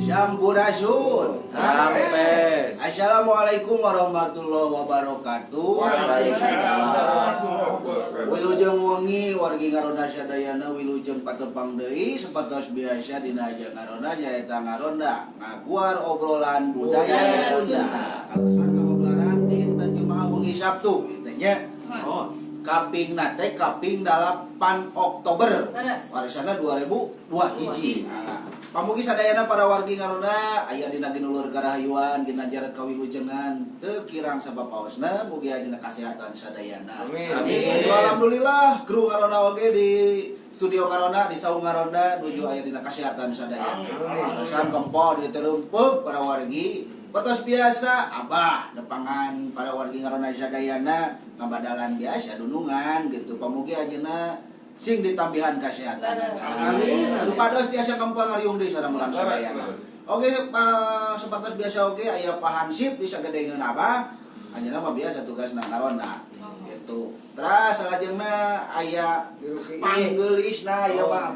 Sampurasun. Rampes. Assalamualaikum warahmatullahi wabarakatuh. Waalaikumsalam. Wilujeng wengi wargi ngaronda sadayana wilujeng patepang deui sapatos biasa dina aja ngaronda nyaeta ngaronda ngaguar obrolan budaya Sunda. Alasan obrolan dinten Jumaah wengi Sabtu kitu nya. Oh, kaping nate kaping 8 Oktober. Warisana 2002 hiji. Pamugi sadayana para wargi ngaronda aya dina ginulur karahayuan ginajar kawilujengan teu kirang sabapaosna mugi aya dina kasehatan sadayana. Amin. Amin. Alhamdulillah kru ngaronda oge di studio ngaronda di saung ngaronda nuju aya dina kasehatan sadayana. Arasan kempo ditereumpeuh para wargi pertos biasa abah depangan para wargi ngaronda sadayana ngabadalan biasa dunungan gitu pamugi ajeuna sing ditambihan kesehatan. Amin. Supados tiasa kampung ngariung deui sareng urang sadayana. Oke, sapertos biasa oge aya Pak Hansip bisa gedengeun abah. Anjeunna mah biasa tugasna ngaronda. Gitu. Terus salajengna aya panggeulisna aya mah.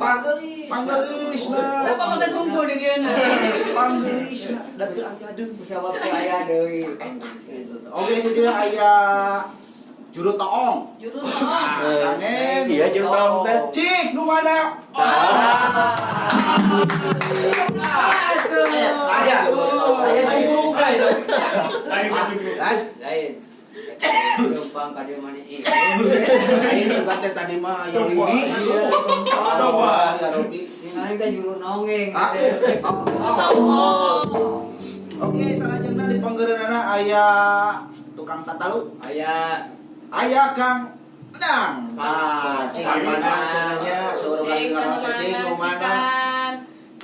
Panggeulisna. Apa mah kumpul di dieu na. Panggeulisna da teu aya deung Kusama aya deui. Oke, itu dia aya Juru Toong. Juru Toong. Iya Juru Toong teh. Cik, nu mana? Aya juru kai. Lain. Numpang ka dieu mani ieu. Lain suka teh tadi mah aya Robi. Coba ya Robi. Ningali teh juru nongeng. Oke, salajengna di panggeureunana aya tukang tatalu. Aya Kang Endang. Cing mana cenanya seorang lagi ngaran cing nu mana?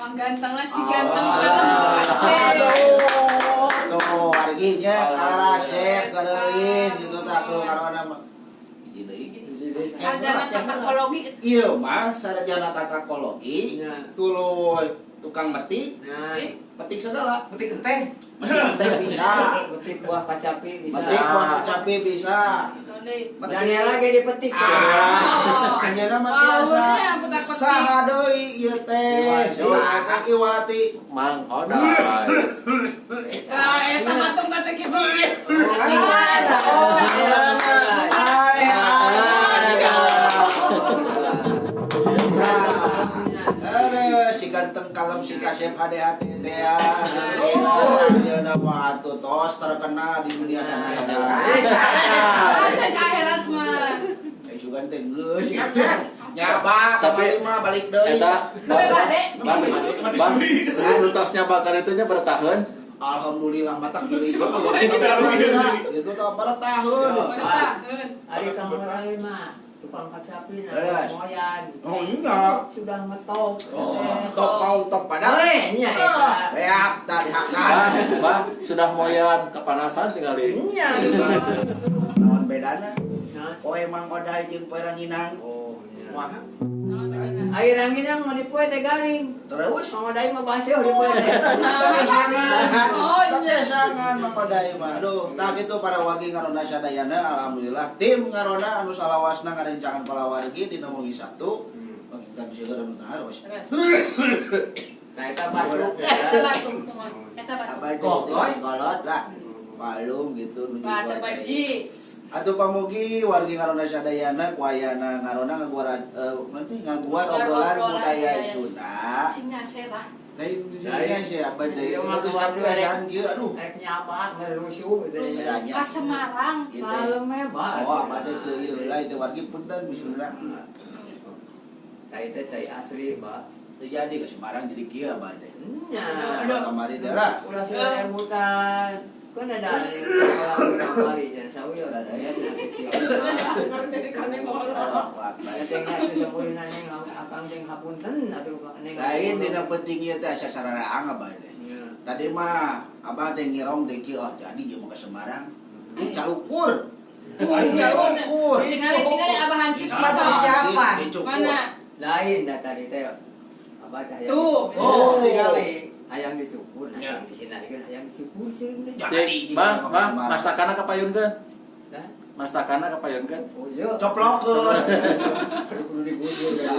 Mang ganteng lah si Oh. ganteng Aduh, tuh warginya kalah resep, karelis gitu tak keluar mah. Sarjana teknologi. Iya mah sarjana takakologi, Ya. tuluy tukang metik, Nah, metik segala, Petik teh. metik teh bisa, petik buah kacapi bisa. metik buah kecapi bisa, Daniel lagi dipetik. Oh. anjeunna mah Wow, tiasa ya, petak-petik. saha deui ieu teh, Iwati. Iwati Mang Odai. Ah, eta matung kata kieu. Si ganteng kalem si kasep hati-hati teh ya. Dia nama atuh tos terkenal di dunia dan akhirat. Aja ke akhirat mah. Su ganteng geus nyaba Tapi- mah balik deui. Eta Tapi bade. Bang, bang, lu tos nyabakan itunya bertahun. Alhamdulillah matak deui. Alhamdulillah. Itu teh bertahun. Bertahan. Hari kamu lain mah tukang kacapi Beres. moyan. Oh, enggak. Sudah metok. Oh, tok kau tok pada. Nya eta. Reak tadi Bang, hakan. bang, sudah moyan kepanasan tinggalin. Nya. Naon bedana? Nah. Poe Mang Odai jeung Poe Ranginang. Oh, nya. Wah. Air angin yang mau dipoe teh garing. Terus Mang Odai mah baseuh dipoe teh. Oh, iya. sangan Mang Odai mah. Aduh, tah kitu para wagi ngarona sadayana alhamdulillah tim ngarona anu salawasna ngarencangan palawargi dina wengi Sabtu. Pangitan seueur anu taros. Nah, eta batuk. Eta batu. Eta batu. Abadi kolot lah. Malum gitu nuju Batu cuaca. baji. Atuh pamugi wargi ngarona sadayana kuayana ngarona ngaguar nanti ngaguar obrolan budaya Sunda. Sing ngase lah. Lain ini sih apa dari Iya, mah itu keluar dulu, kebiasaan gitu aduh. Rek nyapa merusuh gitu Terus nya. ka Semarang. Gitu. Malem hebat. Oh, apa deh ke ieu lah itu wargi punten bismillah. Tah itu cai asli, Mbak. Terjadi ke Semarang jadi kieu abah deh. Nya. Kamari deh lah. Ulah sudah rebutan. Kan ada orang kali jangan sawi ya. Saya kecil. Dari kane mau. Saya tengah itu sampulin neng akang teng hapunten atuh neng. Lain dina penting ieu teh asa sararaang abah deh. Tadi mah abah teh ngirong teh kieu oh jadi ieu mah ke Semarang. Ini calukur. Ini calukur. Tinggal Abah Hansip Abah siapa? siapa? Dicukur. Mana? Lain dah tadi teh. Apa dah yang Tuh. Oh, tinggali. hayang disukur, hayang disinarikeun, hayang disukur sih. Jadi Bang, bang, mas takana kapayunkeun. Dah. Mas takana kapayunkeun. Oh iya. Coplokeun. Kudu digusur ya.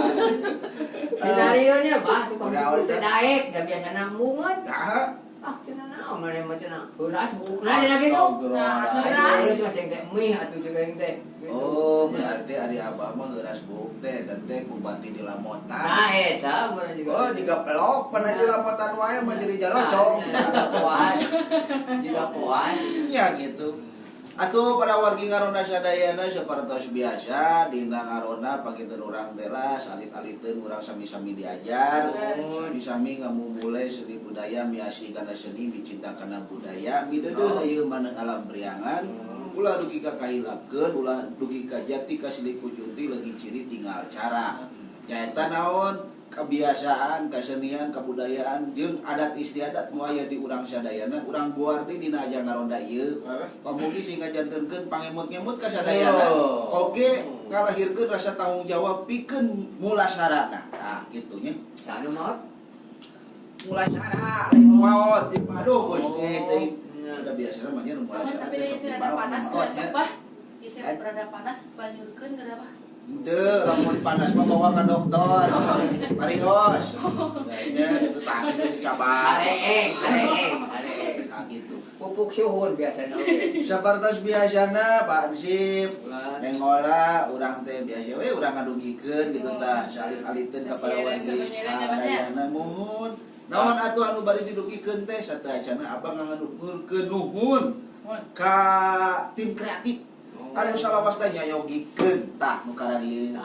Sinarionya bah tukang Udah, sukur teh udah. daek da biasa nambungan. Nah, Ah cenah naon mane mah cenah. Heuras buukna cenah kitu. Nah, Astagfirullah. Terus macam teh mie atuh jeung teh. Oh, berarti ari abah mah ngeuras buuk teh dan teh bupati di Lamontan. Nah eta bener juga. Oh, jika pelok pernah di Lamontan wae mah jadi jarocong. Jika puas. Jika puas. Ya gitu. Atuh para wargi ngarona sadayana sapertos biasa dina ngarona pageuteun urang teh lah salit-aliteun urang sami-sami diajar, sami-sami ngamumule seni budaya miasi kana seni micinta kana budaya mideudeuh ieu maneh alam priangan ulah dugi ka kahilakeun ulah dugi ka jati ka siliku juti lagi ciri tinggal cara nyaeta naon kebiasaan, kesenian, kebudayaan, jeung adat istiadat nu aya di urang sadayana, urang Guardi dina aja ngaronda ieu. Pamugi sing ngajantenkeun pangemut-ngemut ka sadayana. Oge ngalahirkeun rasa tanggung jawab pikeun mulasarana. Tah kitu nya. Sanu maot. Mulasara lain maot. Aduh, Bos teh. Udah biasa mah nya mulasara. Tapi dia itu ada panas ke sepah. Itu berada panas banyurkeun ke apa? Henteu, lamun panas mah bawa ka dokter. Marios. Ya, itu tah itu dicabar. Areeng. Tah gitu. Pupuk suhun biasana oge. Sapertos biasana Pak Ansip Ulah. nengola urang teh biasa we urang ngadugikeun gitu tah salit-aliteun ka para wargi sadayana muhun naon atuh anu baris didugikeun teh sateuacanna abang nganuhurkeun nuhun ka tim kreatif anu salawas teh nyayogikeun tah nu kararieu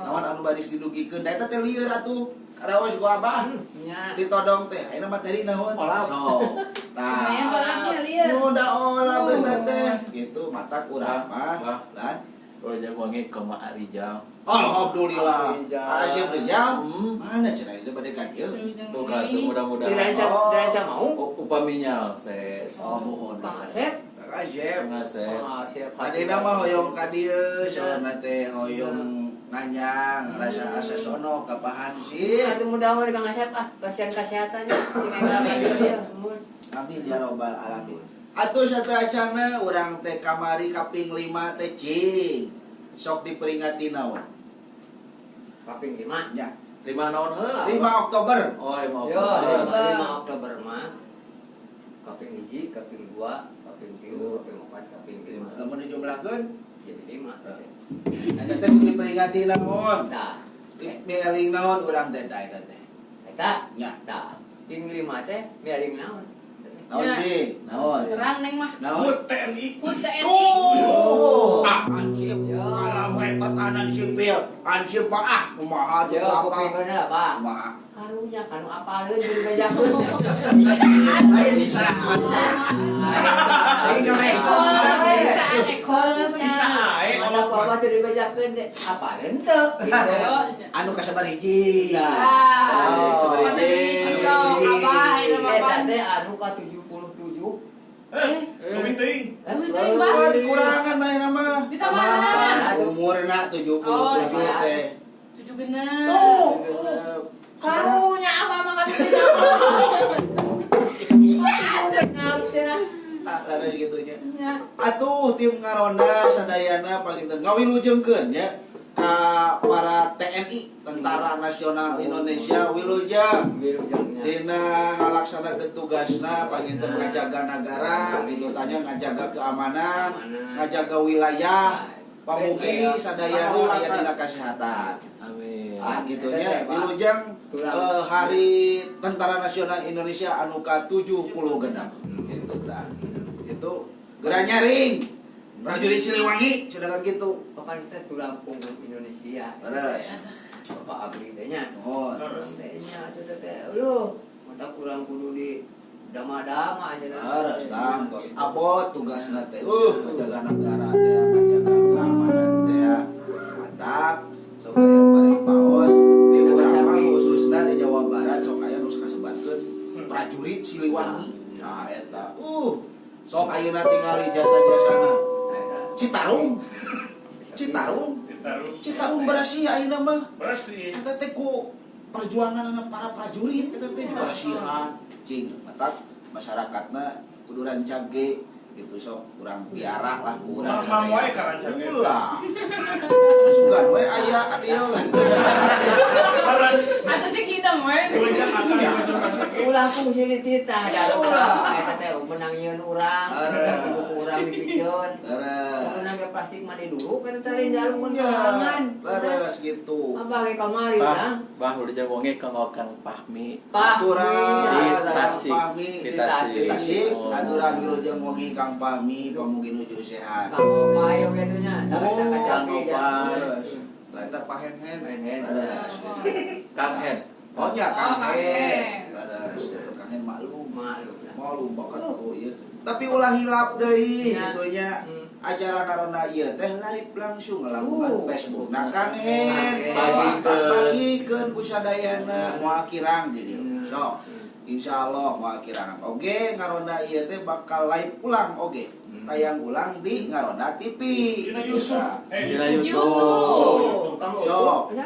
naon anu baris didugikeun da eta teh lieur atuh karaos ku abah Nya. ditodong teh ayeuna materi naon Olah. so tah Lumayan olahnya lieur. nu da olah beunteun teh gitu matak urang mah Wah. lan Wilujeng wangi ka Mak Rijal. Alhamdulillah. Rijal. Asyik Rijal. Hmm. Mana cenah itu pada kan ya? Tuh kan tuh mudah-mudahan. Dirancang mau. Upaminya ses. Oh, mohon. Kang Asep. Kang Asep. Ngasep. Asep. Tadi nama hoyong ka dieu, sawana teh hoyong nganyang rasa asa sono kapahan sih. Aduh mudah-mudahan Kang Asep pasien kesehatannya. Amin ya robbal alamin. Atuh satu acana urang teh kamari kaping 5 teh cing. Sok diperingati naon? Kaping 5. Ya. 5 naon heula? 5 Oktober. Oh, 5 Yo, Oktober. 5 Oktober mah. Kaping 1, kaping 2, kaping 3, kaping 4, kaping 5. Lamun dijumlahkeun, Jadi 5. eta teh kudu diperingati naon? Nah, Mieling naon urang teh da eta teh. eta. Nya. Tah, tim 5 teh miaring naon? Naon Ya. cing? Naon? Terang neng mah. Naon? TNI. Pun TNI. Oh, ansip Ya. alamat pertahanan sipil, ansip mah kumaha tuh Yo, apa? kupingkeun lah, Pak. Kumaha? Karunya kanu apaleun jeung bejakeun. Aya di sana. Bisaan ekol. Bisa ae Ada kalau apa-apa teu dibejakeun teh. Apaleun teu? Gitu. Anu kasabar hiji. Nah. Ah. Seperti Masa beli sok apa ini Eta apa? teh anu ka 77. Lebih ting. Teuing Bang. Wah, dikurangan mana nama? Ditambah. Umurna 77 Oh, teh. 7 genep. Tuh. Karunya apa makan Tak ada gitunya. Ya. Atuh tim ngaronda sadayana paling teu ngawilujengkeun ya ka para TNI Tentara Nasional Indonesia wilujeng dina ngalaksanakeun tugasna paling teu ngajaga negara gitu tanya ngajaga keamanan, ngajaga wilayah, pamugi sadayana aya dina kesehatan. Amin. Ah gitunya wilujeng Hari Tentara Nasional Indonesia anu ka-70 genap. Gitu tah. Itu geura nyaring. Prajurit Siliwangi sedangkan gitu. Papan teh tulang punggung Indonesia. Beres. Bapak abdi teh nya. Oh. Teh nya atuh teh. Aduh, mata kurang kudu di dama-dama aja. Beres tang tos abot tugasna teh. Menjaga negara teh, menjaga keamanan teh. Mantap. Sok aya paring paos di urang mah khususna di Jawa Barat sok aya nu kasebatkeun prajurit Siliwangi. Nah eta. Sok ayeuna tingali jasa-jasana. Citarum. Citarum. Citarum berasi ayeuna mah. Bersih. Eta teh ku perjuangan para prajurit eta teh dibarasihan. Cing, matak masyarakatna kudu rancang ge gitu sok urang piara lah urang. Mamang wae ka rancang ge. Ulah. Sugan we aya adieu. Balas. Atuh si kidang we. Wilujeng akan rancang ge. Ulah fungsi dititah da urang eta teh menang yeun urang, buku urang dipikeun. Menang ge plastik mah dulu kan teh jalung kelangan. Beres gitu. Apa ge kamari lah. Bah wilujeng wangi ka Kang Pahmi. Aturan Di Kang Tasik. Pahmi Di di Tasik. Oh. Aturan wilujeng wengi Kang Pahmi pamugi nuju sehat. Kang payo gitu nya. Oh, Kang Opay. Eta pahen-hen. Pahen-hen. Beres. Kang Hen. Oh nya Kang Oh, Kang Hen. Hen. Beres. Eta Kang Hen maklum. Malu lah. Maklum banget ku ieu. Tapi ulah hilap deui Ya. gitu nya. Acara naronda ieu teh live langsung ngalakukan Facebook. Nah Kang Kang Hen Hen. bagikeun ku sadayana moal kirang di dieu. Hmm. Sok. Insyaallah moal kirang. Oge ngaronda ieu teh bakal live ulang oge. Tayang ulang di Ngaronda TV. Dina Yusuf. Dina YouTube. YouTube. Kang Sok. ya.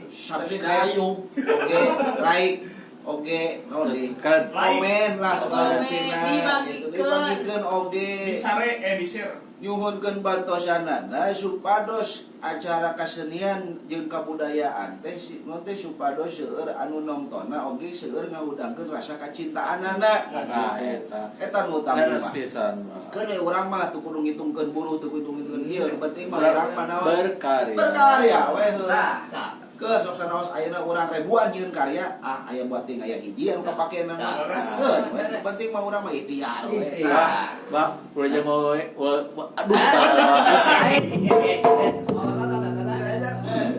Subscribe, oge, like, oge, no di Kan komen lah Komen, sebenarnya dibagikeun. dibagikeun oge. Disare di-share. Nyuhunkeun bantosanana supados acara kesenian jeung kabudayaan teh nu teh supados seueur anu nongtonna oge seueur ngahudangkeun rasa kacintaanana. Nah, eta nu utama leres mah. pisan mah. Keun urang mah teu kudu ngitungkeun buruh teu kudu ngitungkeun ieu nu penting mah urang mah naon Berkarya. berkarya we heula. Tah. Keun sok sanaos ayeuna urang ribuan nyieun karya aya buat ting aya hiji anu kapake nama. Keun we nu penting mah urang mah ikhtiar we. Iya. Bah, wilujeng wangi aduh.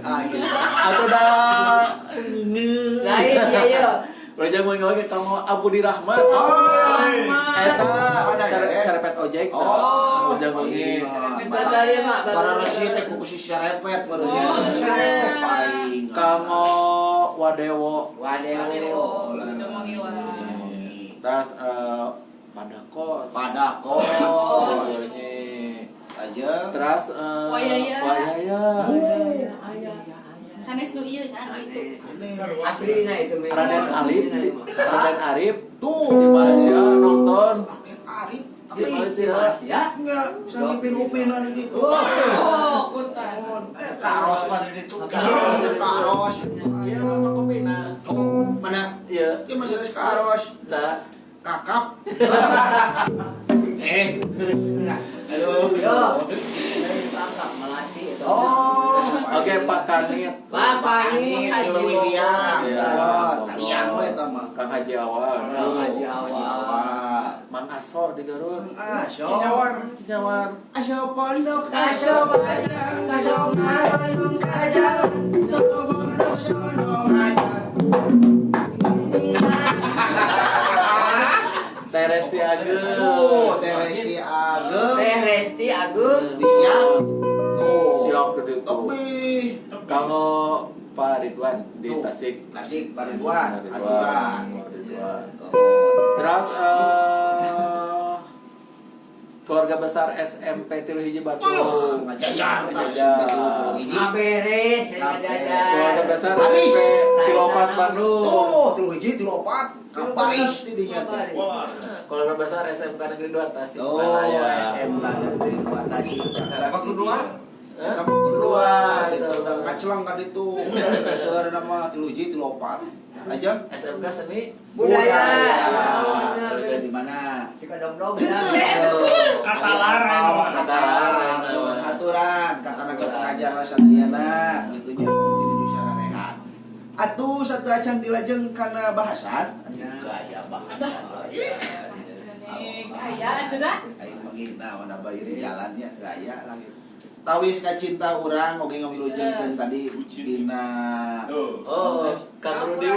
Ah gitu. Atuh da Lain ya yo. Wilujeng wengi oge kamu Abudi Rahmat. Eta serepet ojek. Wilujeng wengi. Badari mah Para resi teh kuku si serepet barunya. Serepet. Paling. Kamu Wadewo. Wadewo. Terus Padakos. Padakos. Aja. Terus Wayaya. Wayaya. Sanes nu ieu nya itu. Aslina itu memang. Raden Arif tuh di Malaysia nonton. Arif. Di Malaysia. Ya. Enggak, bisa ngipin-upinan di situ. Oh, kuntan. Karos mah di situ. Karos. Iya, apa kopina? Mana? Iya. Ini masih ada karos. Nah, Kakap. Aduh, yo. Dari Bangkok Melati itu. Oh. oke Pak Kanit. Bapak ini Haji William. Iya. Kalian mah eta mah. Kang Haji Awal. Haji Awal. Mang Aso di Garut. Aso. Cinyawar. Aso pondok, aso panjang, aso ngarayung kajalan, sono pondok, sono ngajar. Teresti Ageng. Tuh, Teh Resti Ageng. Teh Resti Agung. Disiap. Tuh. Siap di itu. Tapi Kamu Pak Ridwan di Tuh. Tasik. Tasik Pak Ridwan, Ridwan. aturan. Ridwan. Oh. Terus keluarga besar SMP Tilu Hiji Bandung. Ngajajar, Ngajajar. Beres, Keluarga besar Habis. SMP Tilu Opat Bandung. Tuh, tilu hiji, tilu opat. Kaparis di dinya teh. Keluarga besar SMK Negeri 2 Tasik. Oh, Malaya. SMK Negeri 2 Tasik. Apa kedua? Kamu kedua, itu Itu. udah kacelang kan itu. Seueur nama tilu hiji, tilu opat. Aja. SMK Seni Budaya. Budaya di mana? Cikodong-dong. Kata larang. Aturan, kata naga pengajar sadayana gitunya. Jadi cara rehat. Atuh satu acan dilajeng kana bahasan. Gaya bahasan. Gaya atuh dah. Ayo menghina mana bayi di jalannya gaya lagi. Tawis ka cinta urang oge ngawilujengkeun tadi dina. Oh, Kang Rudi.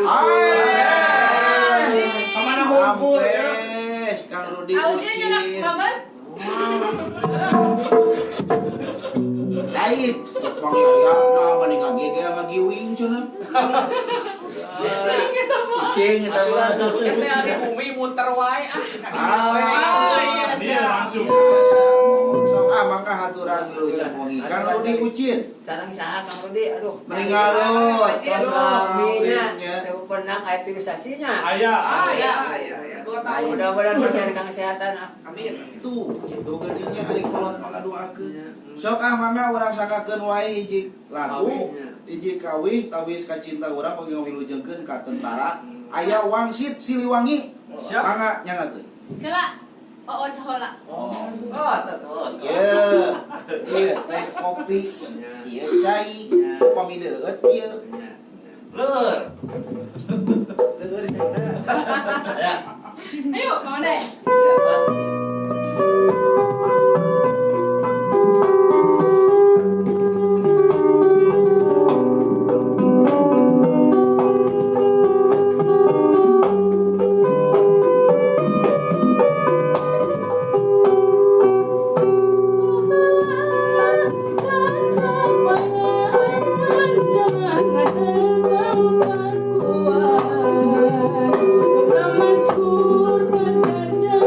Kemana hukum? Ampes, Kang Rudi Aujin Ucin. anak maman. Lain, cek mang yaya na mending ngagege ngagiwing cenah. Kucing eta mah. Kita di bumi muter wae Dia langsung. Sok mangka haturan wilujeng wengi. Kang Rudi Ucin. Sarang saha Kang Rudi, aduh. Meninggalut. Kos suaminya, pernah aktivisasinya. Ayah. Mudah-mudahan masih kesehatan. Tuh, gitu gadinya hari kolot mangaduakeun. Sok mangga urang sangkakeun wae hiji lagu, hiji kawih tawis ka cinta urang pagi ngawilujengkeun ka tentara. Aya Wangsit Siliwangi. Mangga nyangakeun. Kela. Oh, hola. Ieu, ieu teh kopi, ieu cai, kopi deuet ieu. Leur cenah. Ayo, mau deh. Maskur pada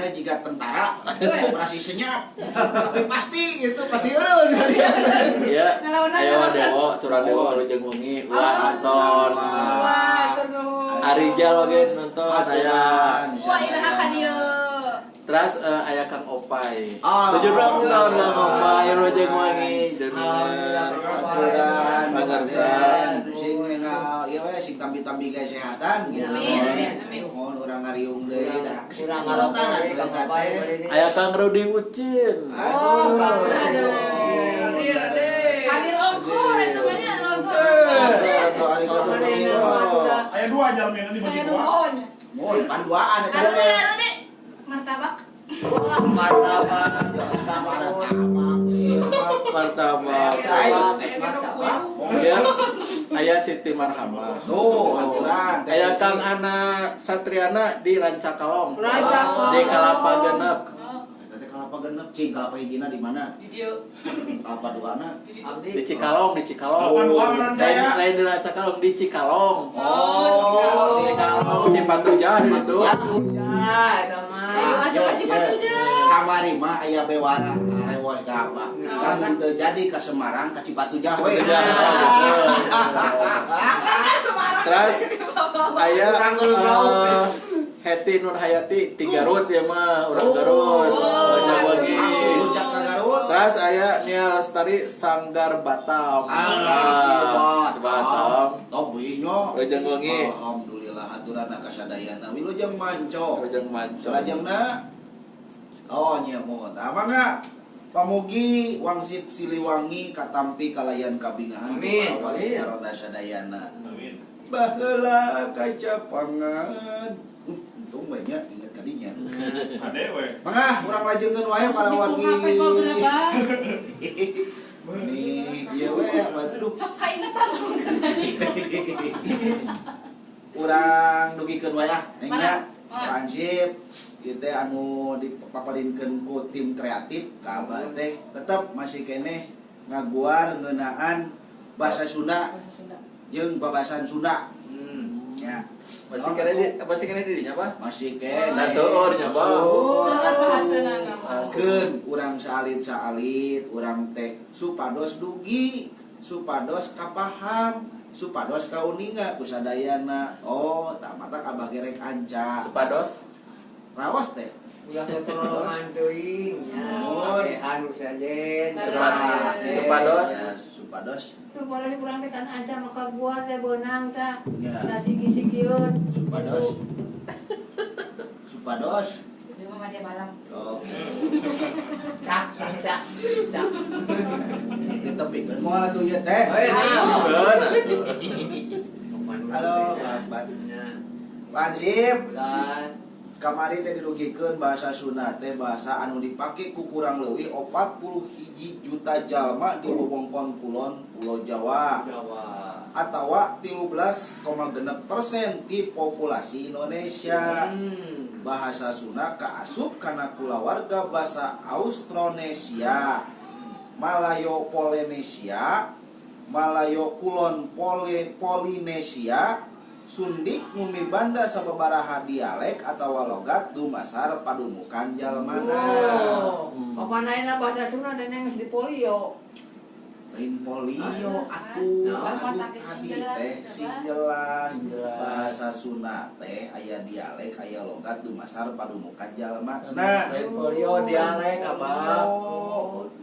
teh jika tentara operasi senyap. Tapi pasti itu pasti eureun. Ya. Ngelawan aja. Aya Dewo, Surah Dewo Wilujeng Wengi, ulah nonton. Wah, turun. Arijal oge nonton aya. Wah, iraha ka dieu. Terus aya Kang Opai. Oh. Tujuh nonton Kang Opai Wilujeng Wengi. Alhamdulillah, pangarsan sing ieu we sing tambi-tambi kesehatan gitu. Amin. Mohon urang ngariung deui dah. Kurang ngarotan Kang Opai. Aya Kang Rudi Ucin. Oh, Kang Aduh. Hadir ongko eta mah nya nonton. Aya 2 jalmi di Saya bawah. nuhun. Mohon panduaan eta Aduh, we. aduh, martabak. martabak. Martabak. Ya. Aya Siti Marhamah. Tuh, aturan. Aya Kang Ana Satriana di Rancakalong. Rancakalong. Di Kalapa Genep. Eta teh kalapa genep, cing kalapa hijina di mana? Di dieu. Kalapa duana. Di Cikalong, di Cikalong. Kalapa dua mana Jaya? Lain di Rancakalong, di Cikalong. Oh, Di Cikalong, Cipatujah di situ. Ya, eta mah. Ayo atuh ka Cipatujah. Kamari mah aya bewara lewat ka apa? Lamun teu jadi ka Semarang ka Cipatujah we. Cipatujah. Terus aya Heti Nurhayati di Garut ya mah, urang Garut. Wilujeng Wengi. Rujak ka Garut. Terus aya Nia Lestari Sanggar Batam. Di Batam. Tobinyo. Wilujeng Wengi. Alhamdulillah aturan kasadayana Wilujeng Manco. Wilujeng Manco. Selajengna oh nya mohon. Amangga pamugi wangsit Siliwangi katampi kalayan kabingahan Amin. wali karonda sadayana. Amin. Baheula kaca pangan. Untung banyak ingat kadinya. Ade we. Mangah urang lajengkeun wae para wargi. Nih, ieu we apa tuh? Sok kaingetan Urang dugikeun wae ah, nya Mana? Pansip kita anu dipaparinkeun ku tim kreatif ka abah teh tetep masih keneh ngaguar ngeunaan bahasa Sunda Bahasa Sunda. jeung babasan Sunda. Ya. Masih kena di dinya apa? Masih keneh. Nah, seueur nya, Bang. Seueur bahasana nama. Keun urang saalit-saalit urang teh supados dugi, supados kapaham, supados kauninga kusadayana. Oh, tak matak abah gerek anca. Supados. Raos teh. Udah pertolongan teuing nya. Mohon. Pakai anu sajen. Supados. Ya, supados. Supaya kurang teh kan aja maka buat teh beunang tah. Ya. Da siki-sikieun. Supados. Supados. Dia mah dia balam. Oke. Cak. Ditepikeun moal atuh ieu teh. Halo, Abad. Lansip. Bulan. Kamari teh didugikeun bahasa Sunda teh bahasa anu dipake ku kurang leuwih 41 juta jalma di wewengkon kulon Pulau Jawa atawa 13,6% ti populasi Indonesia. Bahasa Sunda kaasup kana kulawarga basa Austronesia, Malayo Polynesia, Malayo Kulon Polinesia, Sundik ngumi banda sababaraha dialek atau logat dumasar padumukan jalmana. Papanaina bahasa Sunda teh geus di polio. Lain polio atuh Nah, adu kontak adi sing jelas, teh coba. sing jelas bahasa Sunda teh aya dialek aya logat dumasar padumukan jalmana. Lain polio dialek apa?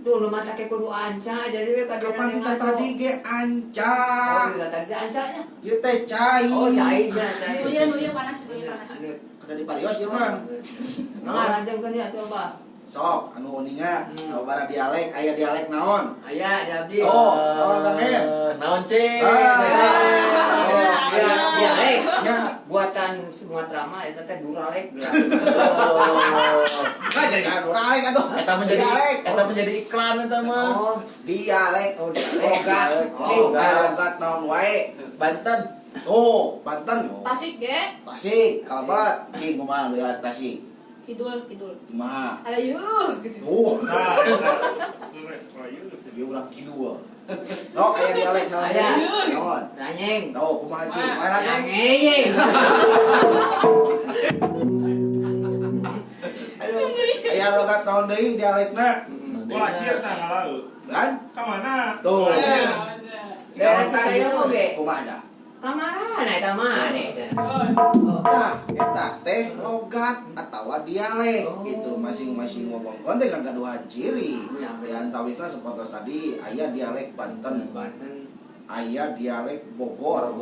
Tuh lu mata ke kudu anca jadi we ka Kapan kita tadi ge anca? Oh, kita tadi ancanya. Ieu teh cai. Oh, cairnya, cair. Uya panas, uya panas. Kada di parios ieu mah. Nah, lanjutkeun ya tuh, Pak. Sok anu uninga sababaraha dialek aya dialek naon? Aya di abdi. Oh, Tamen. Naon cing? Dialek. Ya, Buatan Sumatera mah eta teh duralek. enggak jadi dialek atuh. Eta menjadi Dialek. eta menjadi iklan eta mah. Oh, Dialek. oh dialek. Logat. Cing, logat naon wae. Banten. Oh, Banten. Tasik ge, Tasik, Kalbar, cing kumaha lihat Tasik. kidul. Kumaha? Ada yeuh gitu. Oh, Nah, dia urang kidul. Nok aya dialek naon? Aya. Naon? Ranyeng. Tahu kumaha cing? Ranyeng. Aduh, Aya logat tahun deui dialekna. Bola cier tah ngalau. Kan? Ka mana? Tuh. Daerah Cisayong oge. Kumaha dah? Kamana eta mah nih. Nah, eta teh logat atawa dialek gitu masing-masing wewengkon teh kagaduhan ciri. Di antawisna sapotos tadi aya dialek Banten, Banten, aya dialek Bogor,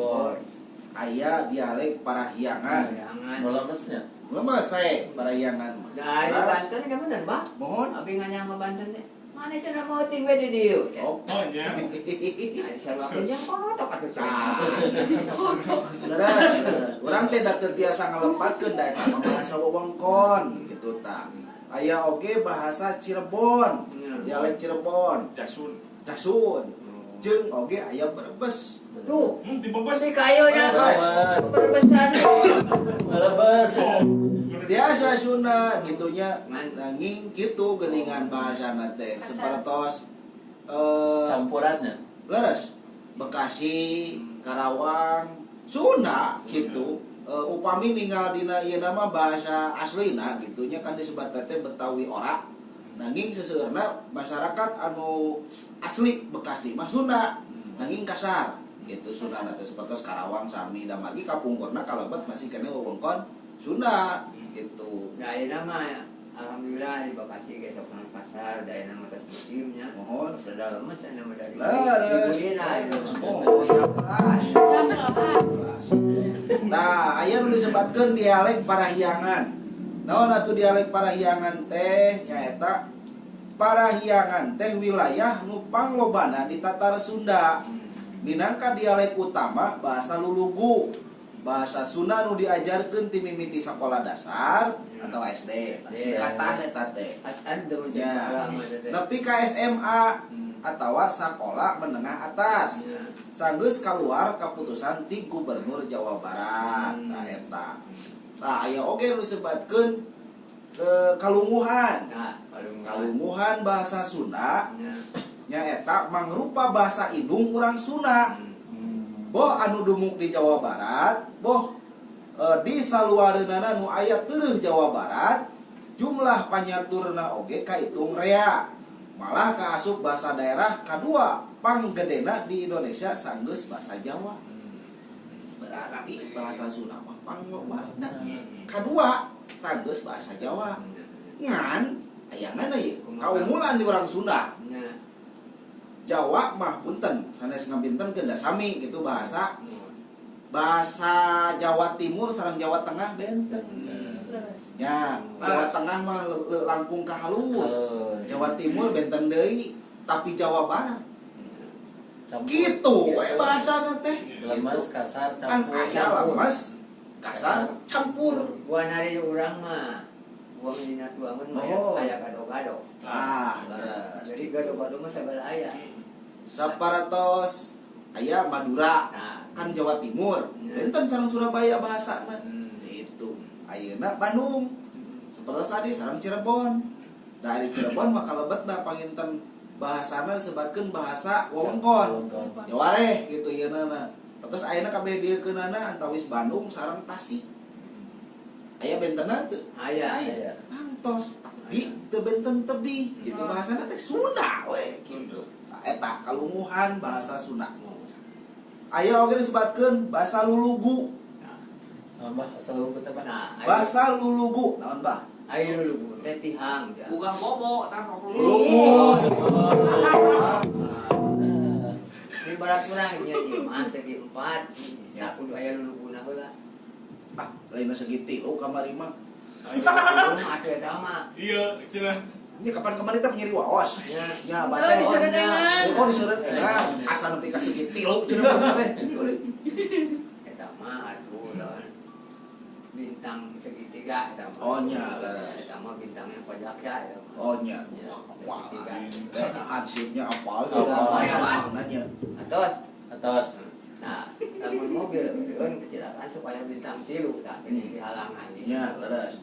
aya dialek Parahyangan. Jangan. Lemesnya. Lemes saya Parahyangan. Dari Banten kan bener, Bah. Mohon. Abi nganya sama Banten teh. Mana cenah mau ting we di dieu. Oh, Oh nya. Nah, disarwakeun jeung foto atuh Ah. cenah. Leres. Urang teh da terbiasa ngalepatkeun da eta bahasa wewengkon gitu tah. Aya oge bahasa Cirebon, dialek Cirebon, Jasun. Casun. Jeung oge aya Brebes. Tuh, Dibebas. si kayonya Brebes. berbesan. Lebes. Biasa Sunda gitunya Man. nanging gitu geuningan bahasana teh sapertos Campurannya. leres Bekasi, Karawang, Sunda gitu. Upami ninggal dina ieu nama bahasa aslina gitunya kan disebut teh Betawi ora. Nanging seseueurna masyarakat anu asli Bekasi mah Sunda. Nanging kasar gitu Sunda teh sapertos Karawang sami da magi kapungkurna kalebet masih kene wewengkon Sunda gitu. Nah, ini nama alhamdulillah di Bekasi ge sok nang pasar, da nama tos museumnya. Mohon. Sudah lemes nama dari. Leres. Oh, ya kelas. Jam 11. Nah, aya nu disebutkeun dialek Parahyangan. Naon atuh dialek Parahyangan teh? Nyaeta Parahyangan teh wilayah nu panglobana di Tatar Sunda. Minangka dialek utama bahasa Lulugu. Bahasa Sunda nu diajarkeun ti mimiti sakola dasar atau SD. Singkatan eta teh. Asan teu Ya. Nepi ka SMA atawa sakola menengah atas. Sanggeus kaluar kaputusan ti Gubernur Jawa Barat. Nah eta. Nah aya oge nu disebutkeun kalunguhan. Nah, Kalunguhan bahasa Sunda Ya. nyaeta mangrupa bahasa indung urang Sunda. Boh anu dumuk di Jawa Barat, boh di saluareunana nu aya teueuh Jawa Barat, jumlah panyaturna oge kahitung rea. Malah kaasup bahasa daerah kadua panggedena di Indonesia sanggeus bahasa Jawa. Berarti bahasa Sunda mah panglobana. Kadua sanggeus bahasa Jawa. Ngan ayangan ieu kaumulan di urang Sunda. Ya. Jawa mah punten sanes ngabintenkeun da sami gitu bahasa Jawa Timur sareng Jawa Tengah benten. Ya, Jawa Tengah mah langkung ka halus. Jawa Timur benten deui tapi Jawa Barat. Gitu we bahasana teh. Lemes, kasar, Kan campur. aya lemes, kasar, campur. Gua nari urang mah gua minat gua mun mah Oh. aya gado-gado. Ah, leres. Jadi gado-gado mah sabala aya. Saparatos aya Madura. Nah, Kan Jawa Timur, Ya. benten sareng Surabaya bahasana. Hmm. Itu. Ayeuna Bandung. Seperti tadi sareng Cirebon. Dari Cirebon mah kalebetna panginten bahasana disebutkeun bahasa wewengkon. Ya wareh gitu yeuna. Terus ayeuna kabeh dieukeunana antawis Bandung sareng Tasik. Aya bentena teu aya. tantos tapi teu benten tebih gitu bahasana teh Sunda we gitu. Eta kalunguhan bahasa Sunda. Aya oge disebutkeun bahasa Lulugu. Nambah asal lu teh, Pak. Nah, Bahasa Lulugu naon, Bah? ayo dulu teh tihang ja. Bukan bobo, tah Lulugu. Di barat kurang nya ieu mah segi 4. Ya kudu aya luluguna heula. Ah, lain segi 3 kamari mah. Rumah atuh eta mah. Iya, cenah. Ini kapan kemarin teh nyeri waos. Ya. Ya, Oh, bate. diseureungan. Oh, diseureut eta. Asa nepi ka segi 3 cenah teh. Eta mah atuh lawan bintang segitiga eta mah. Oh, nya, laras. Eta mah bintang yang pajak ya. eta mah. Oh nya. Ya, Wah, segitiga. eta hansipnya apal. Apal. Nanya. Atos. Atas. Nah, lamun mobil kan kecelakaan supaya bintang 3 tak ini dihalangan gitu. Nya, leres.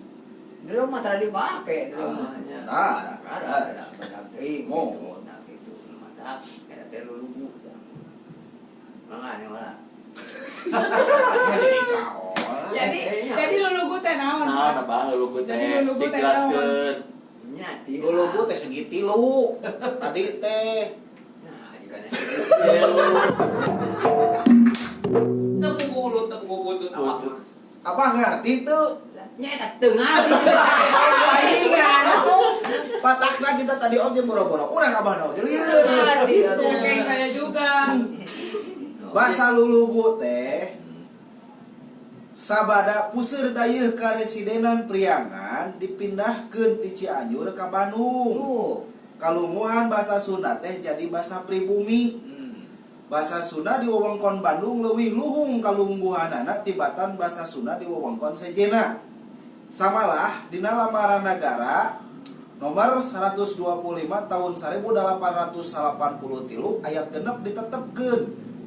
Di rumah tadi dipake di rumahnya. Ada beragri. Mohon. Nah gitu, mata kayak teh lulugu. Mangane malah. Jadi kaol. Jadi lulugu teh naon? Naon abah lulugu Jadi teh? lulugu teh Dijelaskeun. hati. Lulubu teh segi 3 tadi teh. Nah, juga Tepung gulut, tepung butut apa? Apa ngerti tuh? nyata tengah gitu. Palingan Patakna kita tadi oge boro-boro. Urang abah oge lieur. Gitu. Kayak saya juga. Basa lulubu teh sabada puseur dayeuh ka residenan Priangan dipindahkeun ti Cianjur ka Bandung. Kalunguhan basa Sunda teh jadi basa pribumi. Basa Sunda di wewengkon Bandung leuwih luhung kalungguhanana tibatan basa Sunda di wewengkon sejenna. Samalah dina lamaran negara nomor 125 tahun 1883 ayat 6 ditetepkeun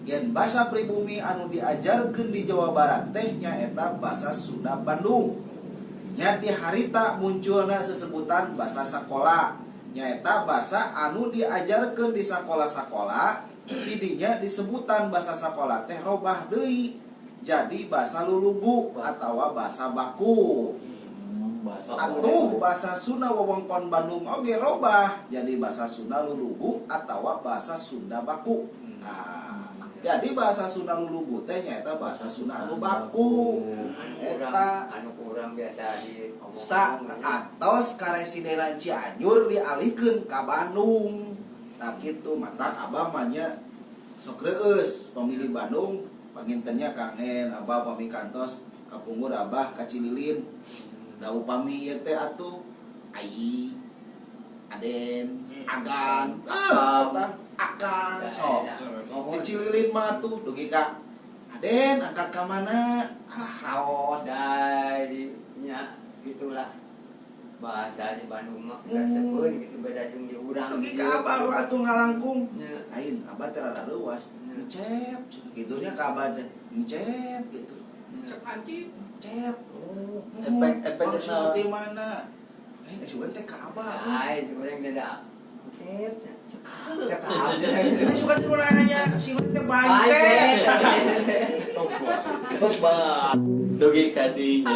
yen basa pribumi anu diajarkeun di Jawa Barat teh nyaeta basa Sunda Bandung. Nya ti harita munculna sesebutan basa sakola nyaeta basa anu diajarkeun di sakola-sakola. Didinya disebutan basa sakola teh robah deui jadi basa lulubu atawa basa baku. Atuh basa Sunda wewengkon Bandung oge robah jadi basa Sunda lulubu atawa basa Sunda baku. Nah, jadi bahasa Sunda lulubu teh nyaeta bahasa Sunda anu baku. Eta anu kurang biasa di sa atos ka residenan Cianjur dialihkeun ka Bandung. Nah gitu mata abah manya sok reueus pamili Bandung pangintennya kangen abah pami kantos kapungur abah ka Cililin da upami ieu teh atuh ai aden agan akan sok di Cililin mah tuh dugi ka aden angkat ka mana raos dari nya gitulah bahasa di Bandung mah sepeun gitu beda jeung di urang dugi ka abah atuh ngalangkung nya lain abah teh rada leuwas cep gitunya ka abah teh cep gitu Cek anjing. cep Efek maksud di mana lain sugan teh ka abah ai sebenarnya beda cep cekap ini suka di nanya si teh bancet Coba dogi kadinya.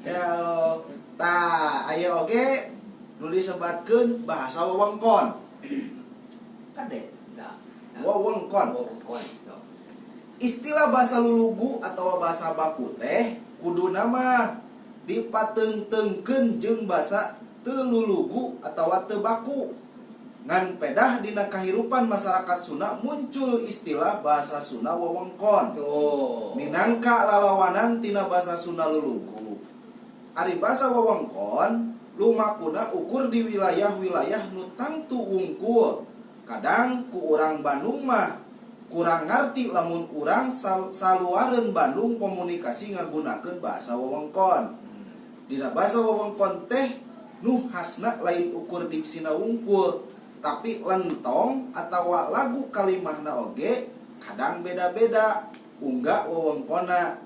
ya lo tah aya oge nu disebatkeun bahasa wewengkon kade wewengkon istilah bahasa lulugu atau bahasa baku teh kudu nama dipateungteungkeun jeung bahasa teu lulugu atau teu baku ngan pedah dina kahirupan masyarakat Sunda muncul istilah bahasa Sunda wewengkon minangka lalawanan tina bahasa Sunda lulugu ari bahasa wewengkon lumakuna ukur di wilayah-wilayah nu tangtu wungkul kadang ku urang Bandung mah kurang ngarti lamun urang saluareun Bandung komunikasi ngagunakeun bahasa wewengkon dina bahasa wewengkon teh nu hasna lain ukur diksina wungkul tapi lentong atawa lagu kalimahna oge kadang beda-beda unggah wewengkonna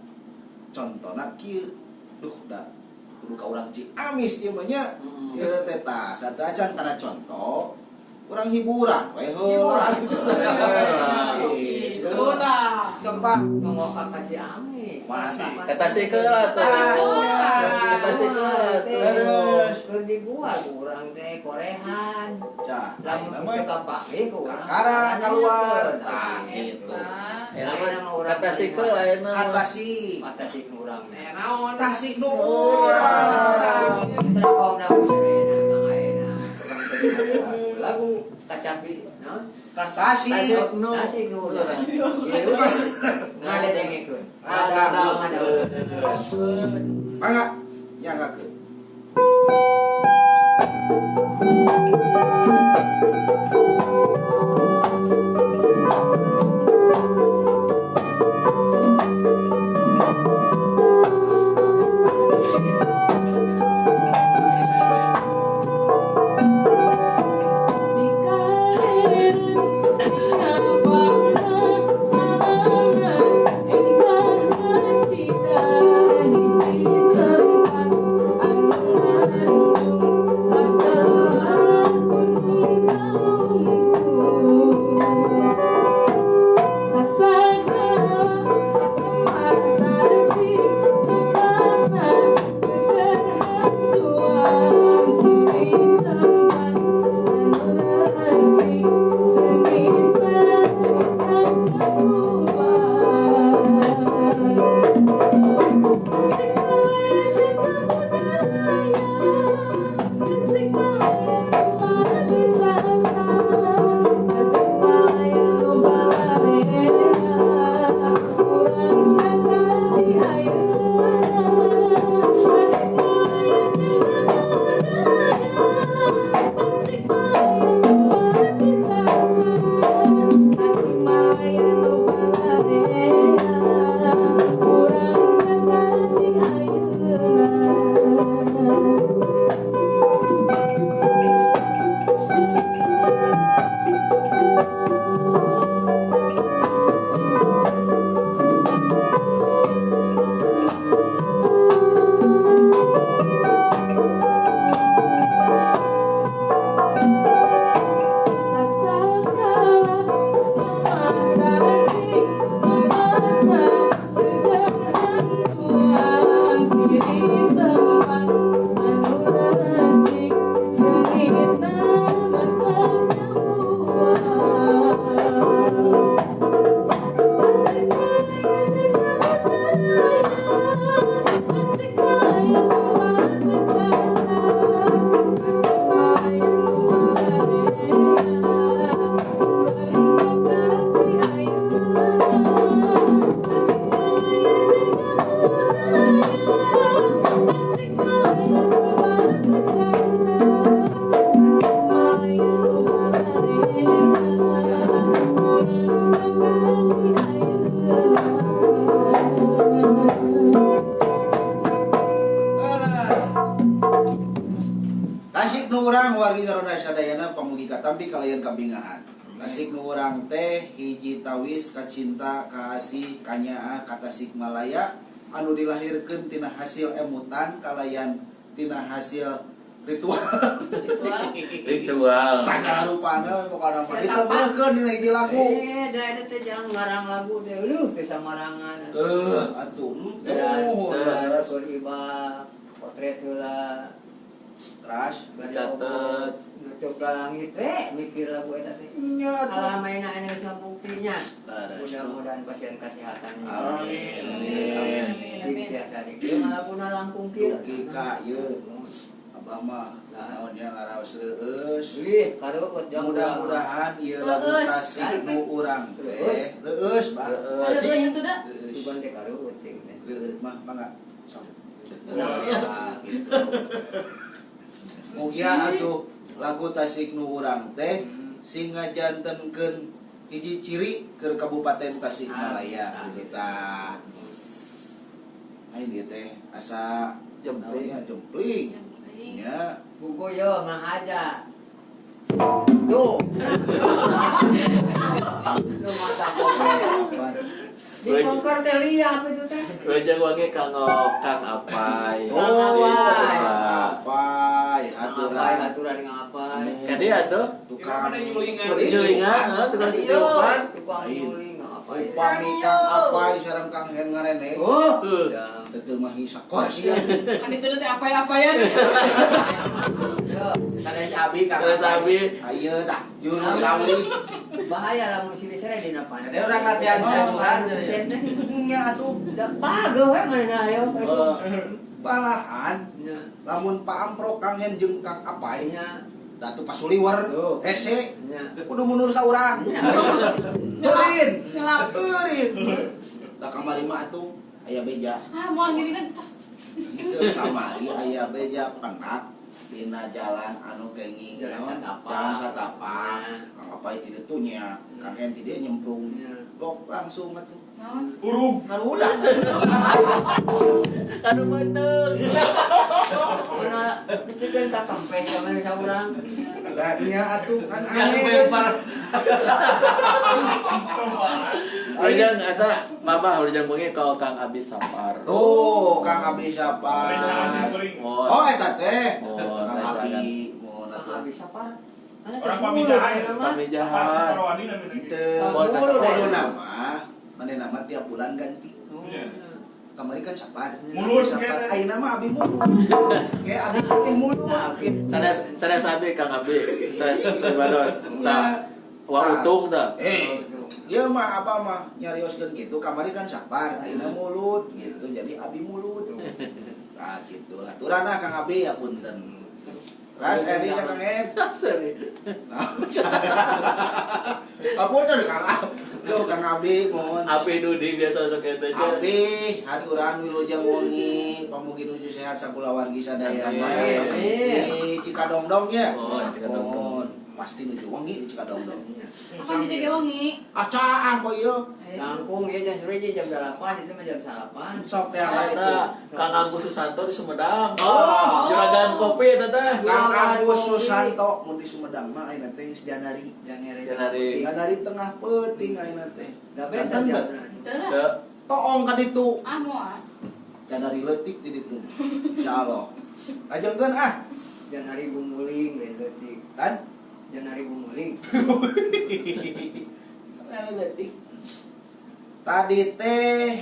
contona kieu duh da kudu ka urang Ciamis ieu mah nya ieu teh tah satacan kana contoh urang hiburan we heula Itu dah. coba ngomong ka Ciamis Masih. Kata sekolah tuh. Kata sekolah tuh. terus keur dibuat urang teh korehan cah lamun nama teu kapake ku urang kakara keluar tah gitu Kata sekolah enak. atasi atasi urang Eh, naon? tasik nu urang Terkong na serena mangaena lagu kacapi no tasik tasik nu urang ieu ngadedengekeun ada mangga nyanggakeun Tempat Tasik nu urang wargi ngaranna sadayana pamugi katampi kalayan kabingahan. Tasik nu urang teh hiji tawis kacinta kaasih kanyaa ka Tasikmalaya anu dilahirkeun tina hasil emutan kalayan tina hasil ritual. Ritual. Sagala rupana pokona mah ditembelkeun dina hiji lagu. Da eta teh jangan ngarang lagu teh leuh teh samarangan. Atuh. Iba potret heula. Teras Catet nutup ka langit mikir lagu eta teh. nya tuh. Alamaina anu geus ngabuktinya. Mudah-mudahan pasien kesehatan. Amin. Sing tiasa dikieu ngalapuna langkung kieu. Dugi ka ieu. Abah mah naonnya ngaraos reueus. Wih, kareueut jang. Mudah-mudahan ieu lagu Tasik nu urang teh reueus, Pak. Ada itu dah. Bukan teh kareueut cing teh. Reueus mah mangga. Sok. Nah, Gitu. Mugia atuh lagu Tasik nu urang teh sing ngajantenkeun hiji ciri ke Kabupaten Tasikmalaya gitu tah. Aing dieu teh asa Jempling. jempling. Ya. buku yo mah aja. Tuh. Lu masak kopi. Di pongkar teh liat itu teh. Urang wangi Kang Apai. Kang Apai. Apai, aturan. Aturan ngapai. Kadi atuh Tukang julingan, tukang julingan. Tukang nyuling ngapai. upami Kang Apai sareng Kang Hen ngarene. Oh. Teu mah sakor sih. Kan itu teh apa-apayan. Yo, Sanes abi Kang. Sanes abi. Ayeuna tah juru kawi. bahaya lamun si bisere dina pan. Ada orang latihan sayuran. Nya atuh da pageuh we manehna ayo. Balahan Nya. lamun Pak Amprok Kang Hen jeung Kang Apai Nya. datu pasuliwer Tuh. hese Nya. kudu mundur saurang. Nya. Eurin. Nyelap. Eurin. Da kamari mah atuh aya beja. Ah, mau gini kan pas Teu kamari aya beja penak dina jalan anu kenging Jalan naon? Satapak. Jalan Satapak. Kang Apai ti ditu nya, Kang Hen ti dieu nyemplung. Nya. Lok langsung atuh. naon? Urung. Ngarudak. Aduh manteng. Mana dipikeun ka kempes ka maneh saurang. Da nya atuh kan Yang aneh. bempar. Urang eta mama urang bengi ka Kang Abi Sapar. Tuh, Kang Abi siapa? Rencangan sih kuring. Oh, eta teh. Oh, Kang rencangan. Abi. Mohon atuh. Ah bisa par. Orang pamijahan. Pamijahan. Apa Sarawani namanya gitu. Teu Tahun dulu kudu deh. nama. Maneh nama tiap bulan ganti. Iya. Kamari kan sapar. Mulur Sapar. kayaknya. Ayeuna mah Abi mulur. Kayak Abi putih mulur. Gitu. Sanes abi Kang Abi. Sanes Bados. Tah. Wa untung tah. Ieu mah apa mah nyarioskeun gitu. Kamari kan sapar. Ayeuna mulut gitu. Jadi Abi mulut. Nah, gitu. Aturanna Kang Abi ya punten. Ras Edi Kang Ed. Sorry. Apunten Kang. Duh Kang Abi mohon. Api Dudi biasa sok eta aja. Abi haturan wilujeng wengi pamugi nuju sehat sakula wargi sadaya. Amin. Di Cikadongdong ya. Oh, Cikadongdong. Mohon. Pasti nuju wengi di Cikadongdong. Apa jadi gewangi? Acaan po ieu. Langkung ya jam sore jam 8 itu mah jam 8. Sok teh angkat itu. Eta Kang Agus Susanto di Sumedang. Oh. Juragan kopi eta teh. Kang Agus Susanto mun di Sumedang mah ayeuna teh geus Janari. Janari. Janari tengah peuting ayeuna teh. Da beda Santen teu? Itu lah. Teu. Toong ka ditu. Ah, mau ah. Janari leutik di ditu. Insyaallah. Ajengkeun ah. Janari bumuling lain leutik. Kan? Janari bumuling. Janari leutik. Tadi teh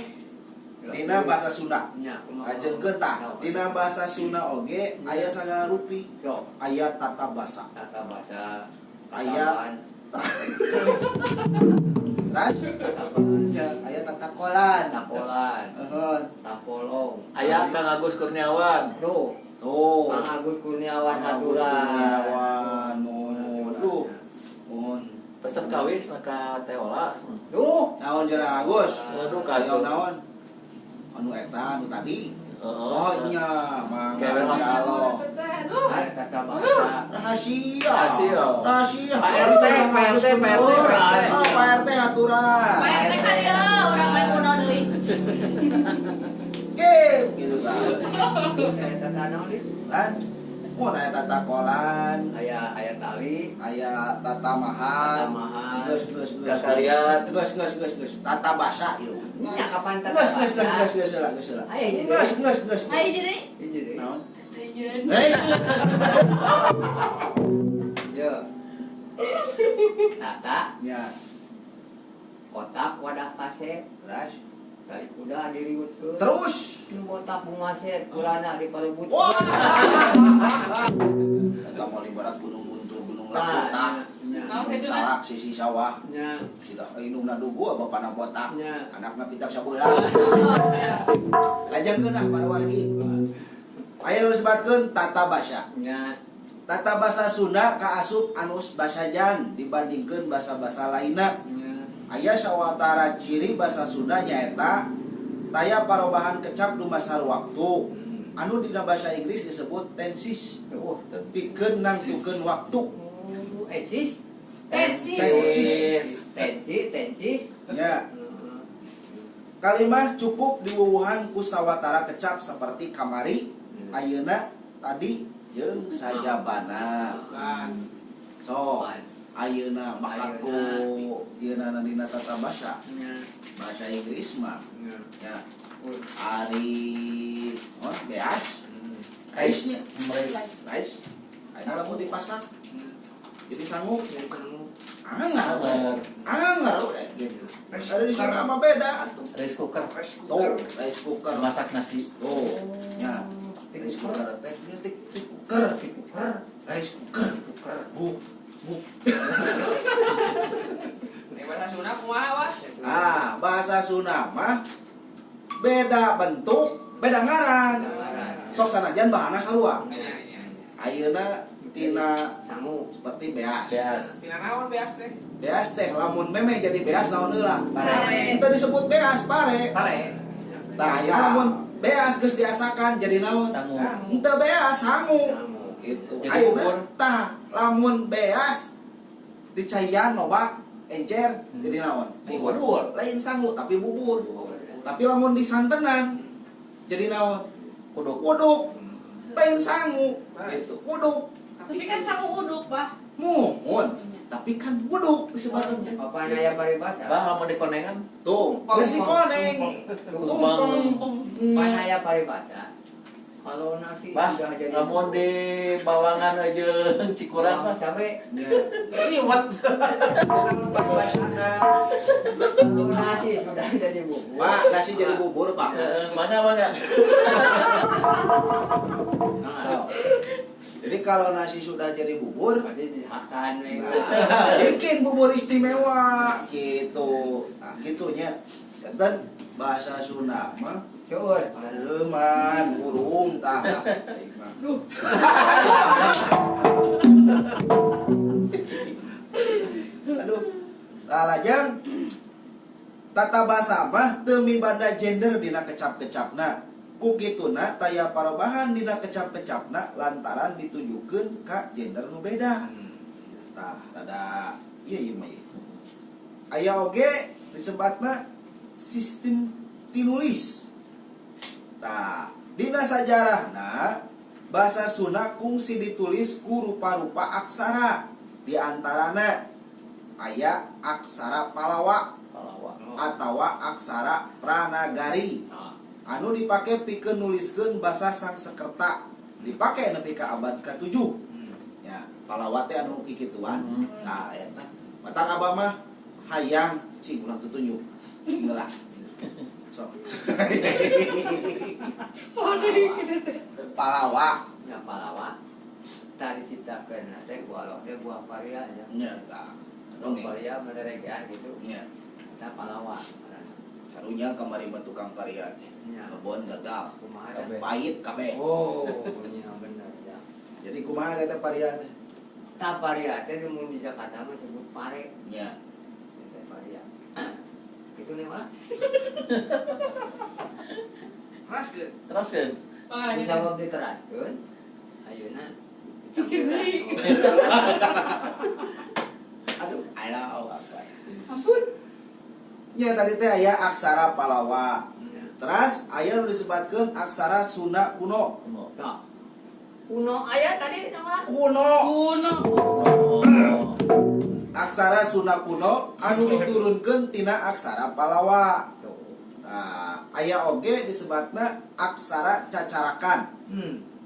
dina bahasa Sunda. Nya, Ajengkeun tah. Dina bahasa Sunda oge aya sagala rupi. Yo, Aya tata basa. tata bahasa Aya. Ras? Aya tata kolan. takolan, Heeh. tapolong. Aya Kang Agus Kurniawan. Tuh, Tuh. Kang Agus Kurniawan Kang Agus haturan. Kurniawan. Mohon. Duh. Mohon. Pesen kawis ka Teola. Tuh, Naon cenah Agus? Waduh, Ayo katuh. naon? Anu eta anu tadi. Heeh. Oh nya, mangga Kewe lah. insyaallah. Aduh. ada tata bahasa. Rahasia. Rahasia. Rahasia. Pak RT, Pak RT, Pak RT. Oh, Pak RT haturan. Pak RT kan ya, orang main kuno deui. Game gitu kan. Saya tata naon itu? Kan? Mun aya tata kolan, aya tali, aya tata mahan. Tamahan. Geus. Kakalian. Geus. Tata basa ieu. Nya kapan tata Geus basa? heula. Aya hiji. Geus. Hai jadi Hiji deui. Naon? teteun. Yo. Tata, Ya, kotak wadah kaset, terus. tali kuda diriweukeun. Terus. Nu botak bunga set kulana diparebut. Wah. Kita mau libarat gunung buntur, gunung lakutah. Naon kitu Sarak sisi sawah. Nya, Sida indungna dugu bapana botak. nya. Anakna pitak sabeula. Lajengkeun ah para wargi. Aya nu sebatkeun tata basa. Nya, Tata basa Sunda kaasup anus basajan dibandingkeun basa-basa lainna. nya. Aya sawatara ciri basa Sunda nyaeta taya parobahan kecap dumasar waktu. Anu dina basa Inggris disebut tenses. Oh, Pikeun nangtukeun waktu. Tensis. Tensis. Ya, kalimah cukup diwuwuhan ku sawatara kecap seperti kamari, ayeuna, tadi, jeung sajabana. So, ayeuna makaku yeuna dina tata basa. Bahasa Inggris mah ya ari beas. Raisnya, rais. Ayeuna lamun dipasang jadi sanggup. Anger gitu. Ada di sana mah beda atuh. Rice cooker. Tuh, rice cooker. Masak nasi. Tuh, ya. Rice cooker teh tik cooker. Rice cooker. Bu. Bahasa Sunda kumaha, Wah? Ah, bahasa Sunda mah beda bentuk, beda ngaran. Sok sanajan bahana sarua. Ayeuna tina Sangu. seperti beas. Tina naon beas teh? Beas teh lamun meme jadi beas naon heula? Pare. Teu disebut beas, pare. Pare. Tah, ya lamun beas geus diasakan jadi naon? Sangu. Henteu beas, sangu. Gitu. Jadi Ayeuna bubur. tah lamun beas dicaian loba encer jadi naon? Bubur. Lain sangu tapi bubur. Tapi lamun disantenan jadi naon? Uduk. Uduk. Lain sangu. Gitu. Uduk. Tapi kan sangu uduk, Pak. Muhun. Tapi kan uduk disebutnya. Apa aya paribasa? Bah, lamun dikonengan. Tuh, nasi koneng. Tumpeng. Pan aya paribasa. Kalau nasi Bah, sudah jadi lamun di bawangan aja Cikurang kurang mah. sampai Liwat. kalau nasi sudah jadi bubur. Pak, nasi jadi bubur, Pak. Mangga. Nah, Jadi kalau nasi sudah jadi bubur, pasti dihakan we. bikin bubur istimewa gitu. Nah, gitunya. Dan bahasa Sunda mah Syukur. pareuman, urung tah. Aduh. Lalajang tata basa mah teu mibanda gender dina kecap-kecapna. Ku kituna taya parobahan dina kecap-kecapna lantaran ditujukeun ka gender nu beda. Tah, rada ieu mah ieu. Aya oge disebatna sistem tinulis. Tah, dina sajarahna basa Sunda kungsi ditulis ku rupa-rupa aksara. Di antarana aya aksara Palawa atawa aksara Pranagari. Anu dipake pikeun nuliskeun basa Sangsekerta. Dipake nepi ka abad ka-7. Ya, Palawa teh anu kikituan. Nah, eta. Matak abah mah hayang cing ulah tutunjuk. Geula. Sok. Palawa. Ya Palawa. Tadi ciptakeun teh buah teh buah paria ya. Nya tah. Buah paria menderegean gitu. Nya. Kita Palawa. Karunya kamari mah tukang paria teh. Nya. Kebon gagal. Kumaha Kabeh. Pahit kabeh. Oh, iya benar ya. Jadi kumaha eta paria teh? Ta paria teh mun di Jakarta mah sebut pare. Nya. Teh paria. Itu nih mah. Keras ke? Teruskeun. Bisa bab diteraskeun. Ayeuna Pikir deui. Aduh, alah apa. Ampun. Nya tadi teh aya aksara Palawa. Ya. Terus aya nu disebatkeun aksara Sunda kuno. Nah, Kuno aya tadi nama. Kuno. Kuno. Aksara Sunda kuno anu diturunkeun tina aksara Palawa. Nah, aya oge disebutna aksara cacarakan.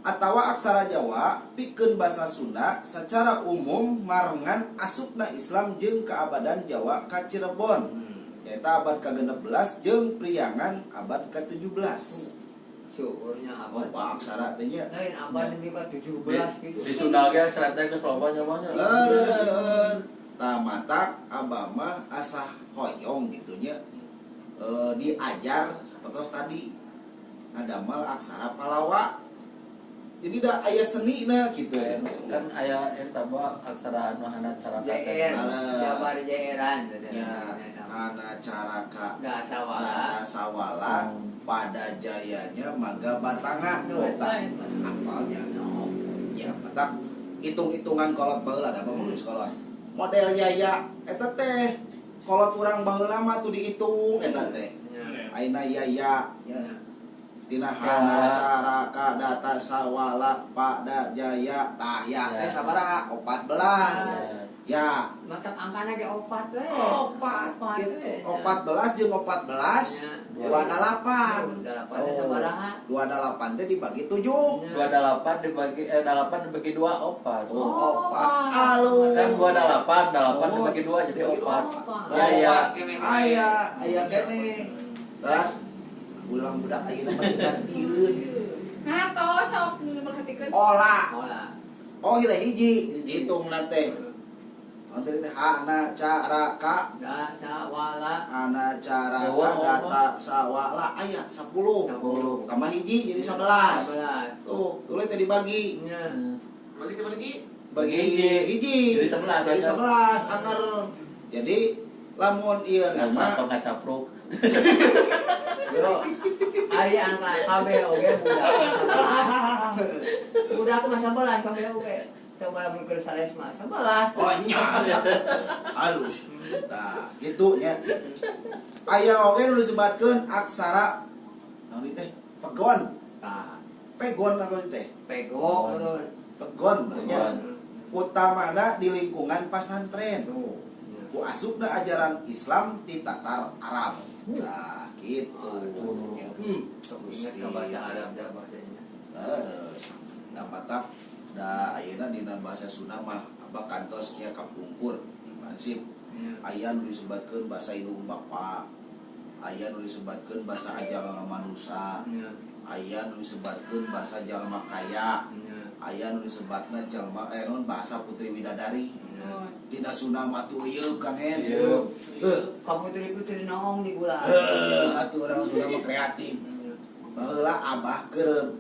Atawa aksara Jawa pikeun basa Sunda secara umum marengan asupna Islam jeung kaabadan Jawa ka Cirebon. Eta abad ke-16 jeung Priangan abad ke-17. Syukurnya Oh, abad. Pak aksara teh nya. Lain abad lebih ke 17 gitu. Di Sunda ge serat teh geus loba nyamanya. Tamatak abama asah hoyong gitunya. Diajar seperti tadi ngadamal aksara Palawa. Jadi dah aya seni na gitu ya. Kan aya eta ba aksara anu hana cara JR, Jabar JR-an. Ya, hana caraka Dasawala. Dasawala pada jayanya maga batanga. Eta apalnya. Ya, matak hitung-hitungan kolot baheula da menulis kolot. Model yaya eta teh kolot urang baheula mah tuh dihitung eta teh. Aina yaya ya. Dina hana caraka data sawala pada jaya tah ya teh sabaraha 14. Ya. Matak angkana ge 4 we. 4 gitu. 14 jeung 14 28. 28 teh sabaraha? 28 teh dibagi 7. 28 dibagi 8 dibagi 2 4. Oh, 4. Alus. Kan 28 dibagi 2 jadi 4. Ya. Aya kene. Terus ulang budak ayeuna mah gantieun. Nah, tos sok memperhatikan. Ola. Olah. Oh, hiji hitungna teh. Antara teh hana caraka Dasawala. hana caraka data sawala aya 10. Tambah hiji jadi 11. 11. Tuh, tulis teh dibagi. Nya. Bagi. Bagi hiji. Jadi 11. Jadi 11 anger. Jadi lamun ieu Asa nama tong capruk. Yo. Ari angka KB oge budak. Budak mah 11 KB oge. Coba mun keur sales mah 11. oh nya. Halus. Tah, kitu nya. Aya oge nu disebatkeun aksara naon teh? Pegon. Tah, Pegon apa teh? pego urun. Pegon berarti. Utamana di lingkungan pasantren. Tuh. Ku asupna ajaran Islam di tatar Arab. Nah, gitu. Ingat ke bahasa Arab dah bahasanya. Terus, nah mata da ayeuna dina bahasa Sunda mah apa kantosnya kapungkur. Masih aya nu disebutkeun bahasa indung bapa. Aya nu disebutkeun bahasa ajalma manusia. Aya nu disebutkeun bahasa jalma kaya. Aya nu disebutna jalma non bahasa putri widadari. Dina Sunda mah tuh ieu kangen. Ka putri-putri naong di bulan. Atuh orang Sunda mah kreatif. Baheula abah keur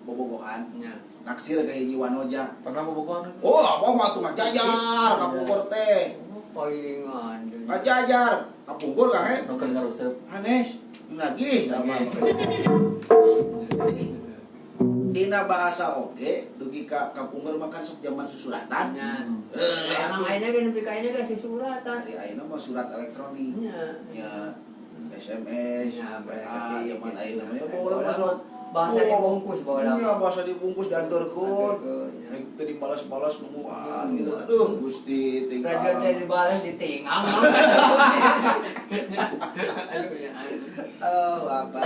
bobogohan. Naksir ka hiji wanoja. Pernah bobogohan? Oh, abah mah tuh ngajajar kapungkur teh. Palingan. Ngajajar kapungkur kangen. Nu keur ngaruseup. Aneh lagi dina bahasa oge dugi ka kapungkur makan sok zaman susuratan. Emang ayeuna ge nepi ka ayeuna ge susuratan. Tadi ayeuna mah surat elektronik. Ya SMS, Ya, WA, zaman ayeuna mah ya Ya, bawa masuk bahasa dibungkus bawa ya bahasa dibungkus diantarkeun. ya. Nek teu dibalas-balas nungguan gitu. Aduh, Gusti tinggal. Raja teh dibalas ditingang. Aduh ya. Oh, apa?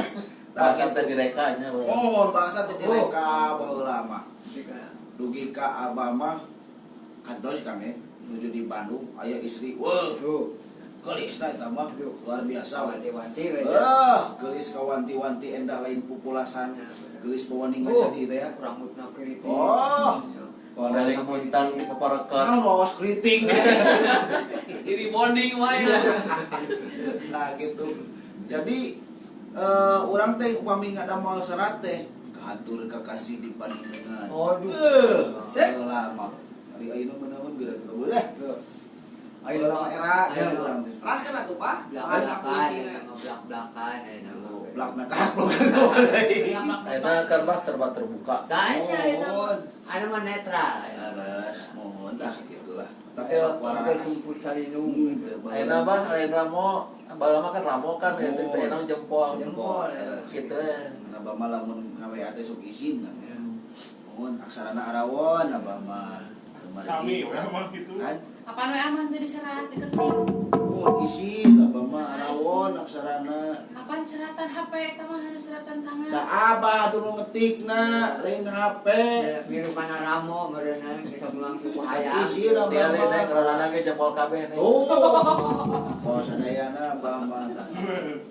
Bahasa teh direkanya. Oh, bahasa teh direka baheula mah. Dugi ka abah mah kantos Kang nuju di Bandung aya istri. Wah, Tuh. gelisna eta mah luar biasa. Wanti-wanti we. Gelis kawanti-wanti endah lain pupulasan. Ya. Gelis pawaning ngajadi teh ya. Rambutna keriting. Oh. Kalau dari puntan keparekat. Nah, bawas keriting. Jadi bonding wae. Nah, gitu. Jadi urang teh upami ngadamel serat teh katur kakasih di paningan. Aduh. Lama. Hari ayeuna menawan geura boleh. Ayo Lama era ya urang teh. Ras kan atuh, Pak? Belak-belakan, Blakna karak blok. Eta kan mah serba terbuka. Tanya itu. Anu mah netral. Aras, mohon dah gitulah. Tapi Ayo, sok pakai waras. sumput salinung. Ayeuna mah lain ramo, balama kan ramo kan ya teh ayeuna jempol. Jempol. Gitu ya. Nabah malamun ngawe ate sok izin kan. Naon aksarana arawon abah mah. Sami, ya mah gitu. Kan? Apa nu aman tadi serat diketik? Oh, isin abah mah arawon aksarana. Apaan seratan HP eta mah ada seratan tangan. Da abah atuh nu ngetikna lain HP. Biru mana ramo merenang bisa pulang suku hayam. Isin abah Dia mah. teh karana ge jempol kabeh nih. Oh sadayana abah mah.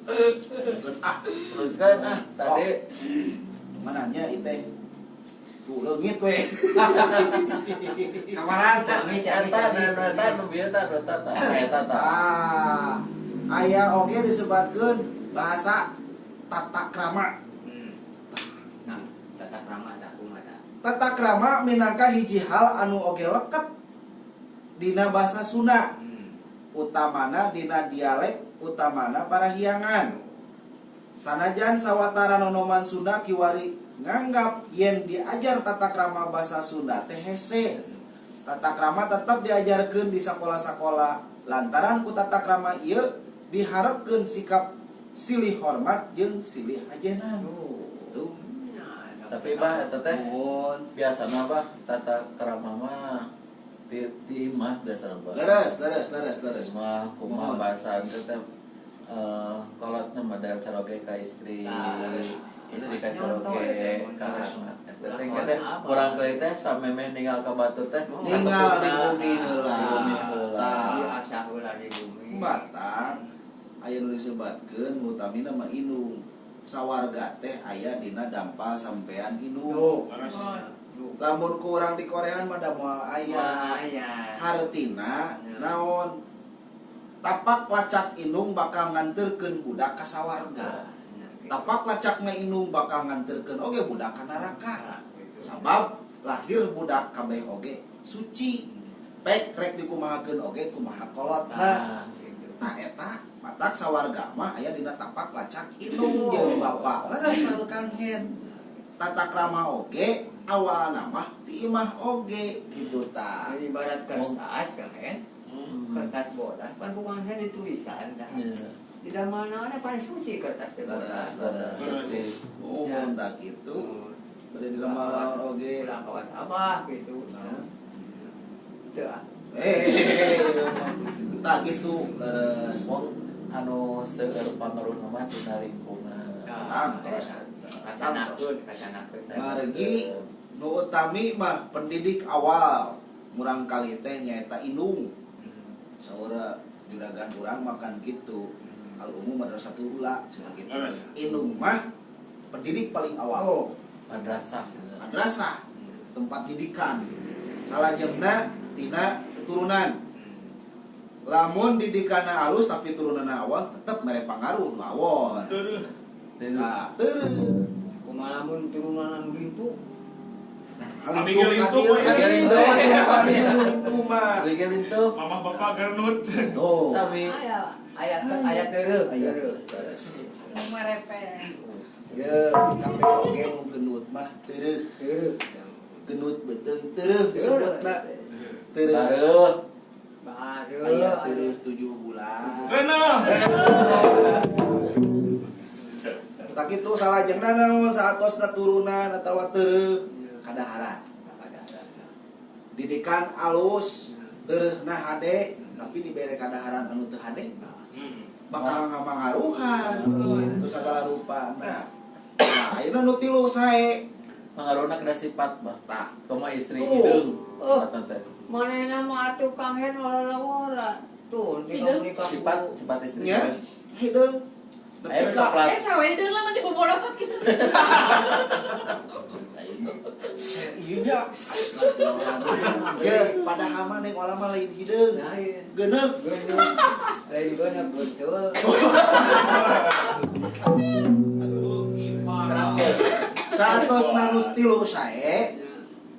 Teruskan tadi Mana nya iteh? Tuh leungit we. Samaran teh. eta nu bieu eta Ah, aya oge disebutkeun bahasa tata krama. Nah, tata krama ada kumata. Tata krama minangka hiji hal anu oge leket dina basa Sunda, utamana dina dialek utamana parahyangan. Sanajan sawatara nonoman Sunda kiwari nganggap yen diajar tata krama basa Sunda teh hese. Tata krama tetap diajarkeun di sekolah-sekolah lantaran ku tata krama ieu diharapkeun sikap silih hormat jeung silih ajenan. Tuh. tapi bah eta teh Mohon. biasana bah tata krama mah di imah biasa bah. Leres. Imah kumaha bahasa teh kolotna model caroge ka istri. Istri ka caroge ka anak. Penting teh urang kali teh samemeh ninggal ka batu teh Ninggal di bumi heula. Di bumi heula. Di asah heula di bumi. Batang aya nu disebatkeun utamina mah inung. Sawarga teh aya dina dampal sampean inung. Lamun ku urang di Korean mah da moal aya. Hartina naon? Tapak lacak inung bakal nganterkeun budak ka sawarga. Tapak lacakna inung bakal nganterkeun oge budak ka neraka. Sabab lahir budak kabeh oge suci. Pek rek dikumahakeun oge kumaha kolotna. Nah eta matak sawarga mah aya dina tapak lacak inung jeung bapa. Leres sarukan hen. Tata krama oge awalna mah di imah oge kitu tah. Jadi ibarat kertas kan, kertas bodas, pan bukan hanya tulisan dah. Tidak mana ada pan suci kertas teh bodas. Leres. Oh tak kitu. Bade di lemah oge. Pulang kawas abah gitu. Nah. Teu ah. Tak gitu leres. Wong anu seueur pangaruhna mah tina lingkungan. Kacanakeun. Margi nu utami mah pendidik awal murang kali teh nyaeta indung. Saura juragan urang makan gitu. Al umum madrasatul ula cenah kitu. Indung mah pendidik paling awal. Oh, Madrasah. Madrasah tempat didikan. Salajengna tina keturunan. Lamun didikanna alus tapi turunanna awon tetep mere pangaruh nu awon. Teureun. Nah, teureun. kumaha mun turunan gitu. Abigel itu, mah. Abigel itu. Mamah bapak gernut. Tuh. Sami. Aya teureuk. Nu merepe. Ya, sampai oge nu genut mah teureuk. Genut beuteung teureuk disebutna. Teureuk. Baruh. Aya teureuk 7 bulan. Renah. Tak kitu salajengna naon saatosna turunan atawa teureuk kadaharan. Didikan alus teureukna hade tapi dibere kadaharan anu teu hade bakal ngamangaruhan itu segala rupa. Nah ayeuna nu tilu sae Pangaruhna kada sifat bah. tah Koma istri Tuh. hideung. Oh. Sifatna teh. Manehna mah atuh Kang Hen wala-wala. Tuh, di Hideung. nikah Sifat istri. nya hideung Ayo nepi ka coklat. Sawe deung lah mah dibobolotot gitu. ieu nya ya padahal mah neng olah mah lain hideung lain. geuneuk Geuneuh. Lain geuneuh betul. saatosna nu tilu sae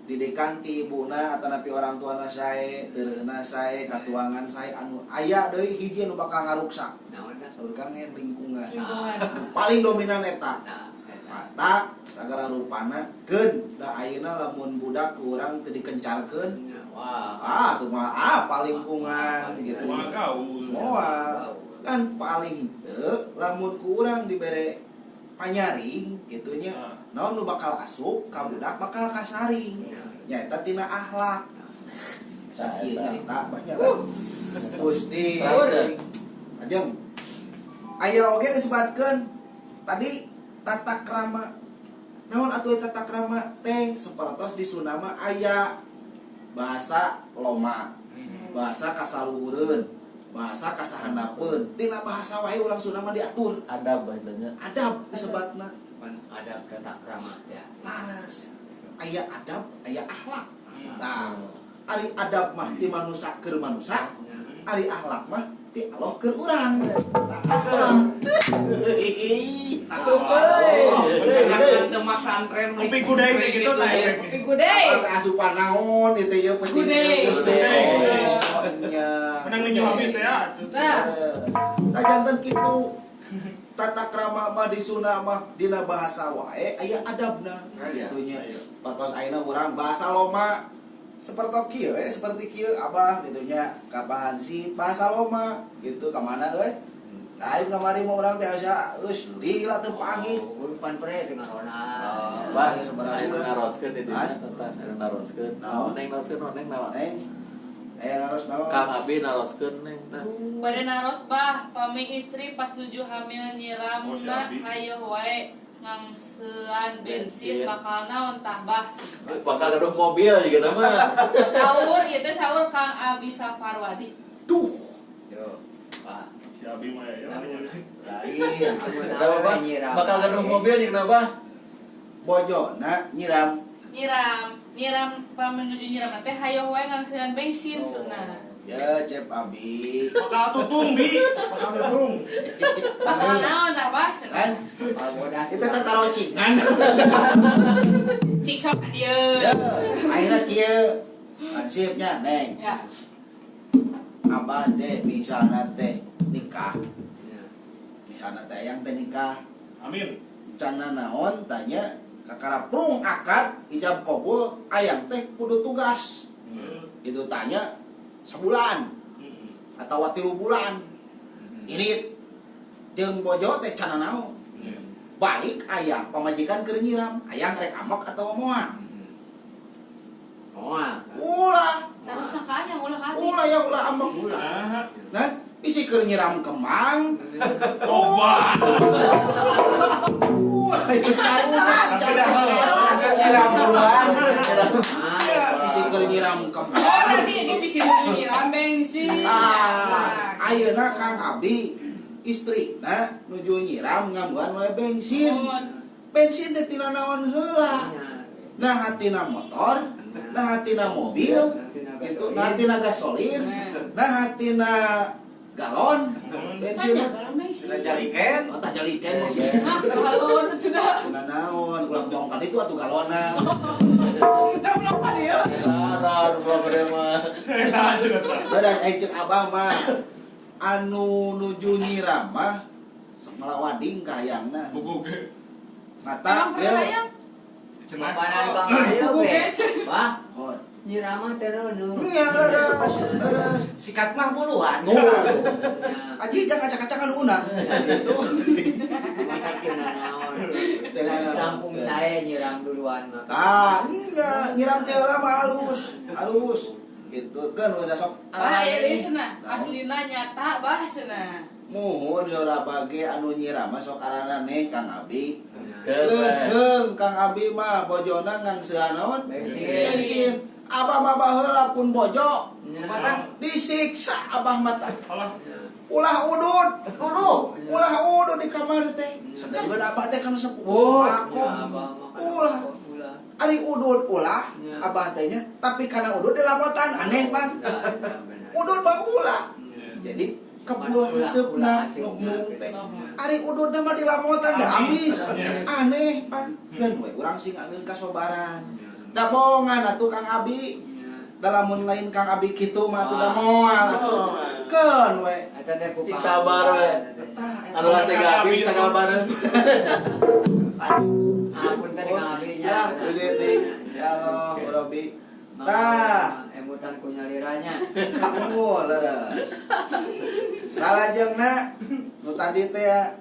didikan ti ibuna atau napi orang tuana sae teureuna sae katuangan sae anu aya deui hiji anu bakal ngaruksak Naon kan? saur Kang Hen lingkungan Lingkungan. paling dominan eta Nah, eta. mata sagala rupana keun da ayeuna lamun budak ku urang teu dikencarkeun Wah. tuh mah paling lingkungan gitu Wah gaul. moal kan paling teu lamun ku urang dibere panyaring gitunya. Naon nu bakal asup ka budak bakal kasaring. Nyaeta tina akhlak. Sakieu nyarita banyak kan. Gusti ajeng. Aya oge disebutkeun tadi tata krama. Naon atuh tata krama teh sapertos di Sunda mah aya bahasa loma, bahasa kasaluhureun, bahasa kasahandapeun. Tina bahasa wae urang Sunda mah diatur. Adab baitanya. Adab disebutna. Adab tata krama ya. Laras. Aya adab, aya akhlak. Nah, ari adab mah ti manusa keur manusa, ari akhlak mah ti Allah keur urang. Mas santren Kopi gudeg kayak gitu lah. Kopi gudeg. Apa asupan naon itu ya penting. Gudeg. Menang ngejual teh ya. Nah, jantan kitu. Tata krama mah di Sunda mah dina bahasa wae aya adabna gitunya. Patos ayeuna urang bahasa loma seperti kieu seperti kieu abah gitunya. Kapan sih bahasa loma gitu ka mana euy? Lain kamari mah urang teh asa geus lila teu panggil. Pan pre dengan rona. Bah, ayeuna naroskeun di dinya santa, ayeuna naroskeun. Neng naroskeun neng naon? Neng. Harus naon? Kang Abi naroskeun neng teh. Bade naros bah, pami istri pas nuju hamil nyiram Oh, si na Abi. hayo wae ngangsean bensin bakal naon tah bah. Bakal gaduh mobil juga nama. Sahur ieu teh sahur Kang Abi Safarwadi. Duh. Yo. Pak. Si Abi mah ya namanya. Lain. Tahu Pak? Bakal gaduh mobil juga nama. Bojona nyiram. Nyiram menuju nyiram teh hayo wae ngangsean bensin sunna. Ya cep Abi. Bakal tutung bi. Bakal tutung. Bakal naon tah bah sunna. Kan? Itu teh tarocingan. Cik sok dieu. Ya, akhirnya kieu ansipnya neng. Ya. Abah teh misalna teh nikah. Misalna teh yang teh nikah. Amin. Cana naon tanya kakara prung akad ijab kabul ayang teh kudu tugas. Itu tanya sebulan atau 3 bulan. Irit jeung bojo teh cana naon. Balik ayah pamajikan keur nyiram, ayang rek amek atau moal. Ulah. Terus nak aya ulah ka. Ulah ya ulah amek. Nah, Nah, isi keur nyiram kemang. obat. Itu karuna cara nyiram bulan. Ya, isi keur nyiram kemang. Oh, nanti si bisi nuju nyiram bensin. Ayeuna Kang Abi istrina nuju nyiram ngambuan wae bensin. Bensin teh tina naon heula. Nah hatina motor, nah hatina mobil, gitu, nah hatina gasolin, nah hatina galon, bensin. Galon bensin. Jaliken, oh tak jaliken maksudnya. Hah, galon cenah. Nah naon, ulang bongkar itu atuh galonan. Kita belum ada ya. Tahan bae mah. Eta aja eta. Badan cek abah mah anu nuju nyiram mah sok ngelawading ka hayangna. Buku ge. Ngata Emang hayang? Cenah. Papanan Kang Ayo be. Pak, Hon. nyirama tereuneung. Nya leres, leres. Sikat mah puluhan. Tuh. Aji jangan acak-acakan una. Gitu. Makanya naon. Tenang. Kampung saya nyiram duluan mah. Tah, enggak nyiram teh heula mah halus. Halus. Gitu kan udah sok. Ah, ieu cenah. Aslina nyata bah cenah. Muhun saudara bage anu nyiram mah sok arana nih Kang Abi. Keren. Leung Kang Abi mah bojona ngangseun naon? Bensin. Bensin. Abah mah baheula pun bojo. Mata Disiksa abah mata. Alah. Ulah udud. Ulah udud di kamar teh. Sedangkeun abah teh kan sepupu Oh, aku. Ulah. Ari udud ulah abah teh nya, tapi kana udud dilamotan aneh Bang. Udud mah ulah. Jadi kebul resepna ngomong teh. Ari ududna mah dilamotan da habis. Aneh Bang. Geun we urang sing ngeukeun kasobaran. Da bohongan atuh Kang Abi. Dalamun lain Kang Abi kitu mah atuh da moal atuh. Keun we. Cik sabar we. Anu lasih Abi sakal bareng. Ampun tadi Kang Abi nya. Ya, begitu. Ya Allah, Robi. Tah, emutan ku nyaliranya. kamu leres. Salajengna nu tadi teh ya.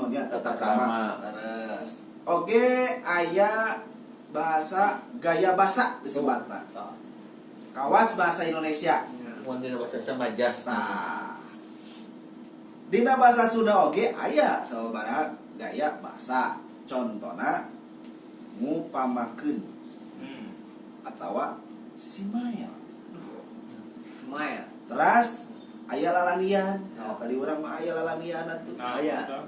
naonnya tata Tata krama. krama. Terus oge aya bahasa gaya basa disebutna. Kawas bahasa Indonesia. Mun dina bahasa sama jas. Nah, dina bahasa Sunda oge aya sababaraha gaya basa. Contona ngupamakeun atawa simaya. Maya. Terus aya lalanggian. Nah, tadi urang mah aya lalanggian atuh. Aya.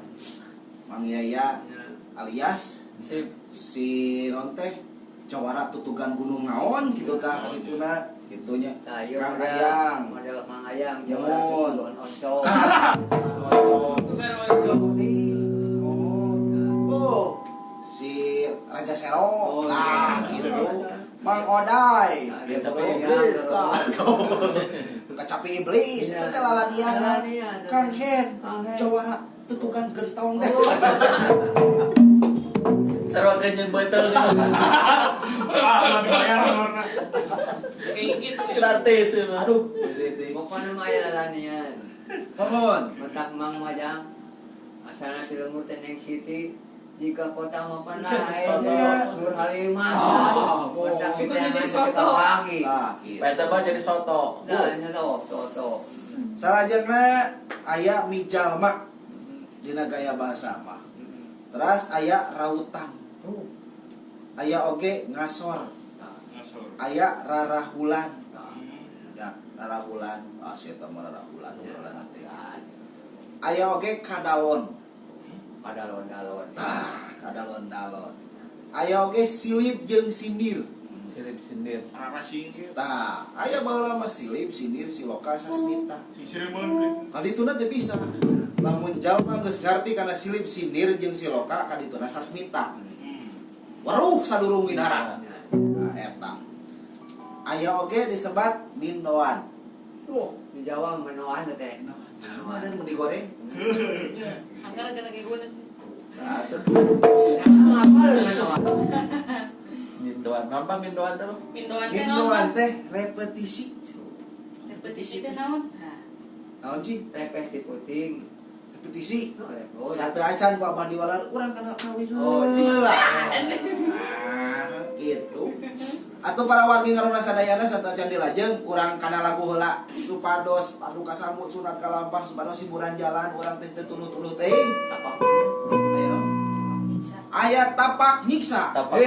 Mang Yaya alias Sip. si non teh jawara tutugan gunung naon gitu tah dituna gitunya. Kang Ayang. Model Kang Ayang Mun. Jawa Tugon Oncom. Bukan oncom. Oh, si Raja Sero. Oh, Nah, iya. gitu. Mang Odai. Nah, Gitu. Kecapi iblis. Kecapi iblis. Itu teh lalaniana. Kang Hen. Jawara tutugan gentong teh. Sarua geus beuteul. Dibayar warna. Kayak gitu. Gratis mah. Aduh, Siti. Pokoknya maya lalanian. Mohon. Mentak Mang Majang. Asalna ti lembut Teneng City. Jika kota mapan lain Soto. Nur Halimah. Oh, Mentak itu kita jadi soto soto. lagi. Nah, gitu. Eta mah jadi soto. Nah, nyeto soto. Salajengna aya mijalma dina gaya bahasa mah. Terus aya rautan. Aya oge ngasor. Aya rarahulan. Ya, rarahulan. Ah, sia teh mah rarahulan urang teh. Aya oge kadalon. Kadalon-dalon. Tah, kadalon-dalon. Aya oge silip jeung sindir. Silip sindir. Apa singgih? Tah, aya baheula mah silip, sindir, siloka, sasmita. Si Cirebon. Kadituna teh bisa. Lamun jalma geus ngarti kana silip, sindir jeung siloka kadituna sasmita. Waruh sadurung winara. Nah, eta. Aya oge disebat mindoan. Di Jawa menoan teh. Nah, dan mun digoreng. Anggar kena kayak guna sih. Nah, teu Yang apa lu menoan? Mindoan. Nampang mindoan teh? Mindoan teh mindoan naon? teh repetisi. Repetisi teh naon? Naon sih? Repes di puting. Repetisi. Oh, Satu acan ku abah diwalar urang kana kawin Oh, heula. Nah, gitu. Atau para wargi ngarona sadayana satu acan dilajeng urang kana lagu heula supados paduka samut sunat kalampah supados hiburan jalan urang teh teu tuluh-tuluh teuing. apa? Ayo. Bisa. Aya tapak nyiksa. Tapak.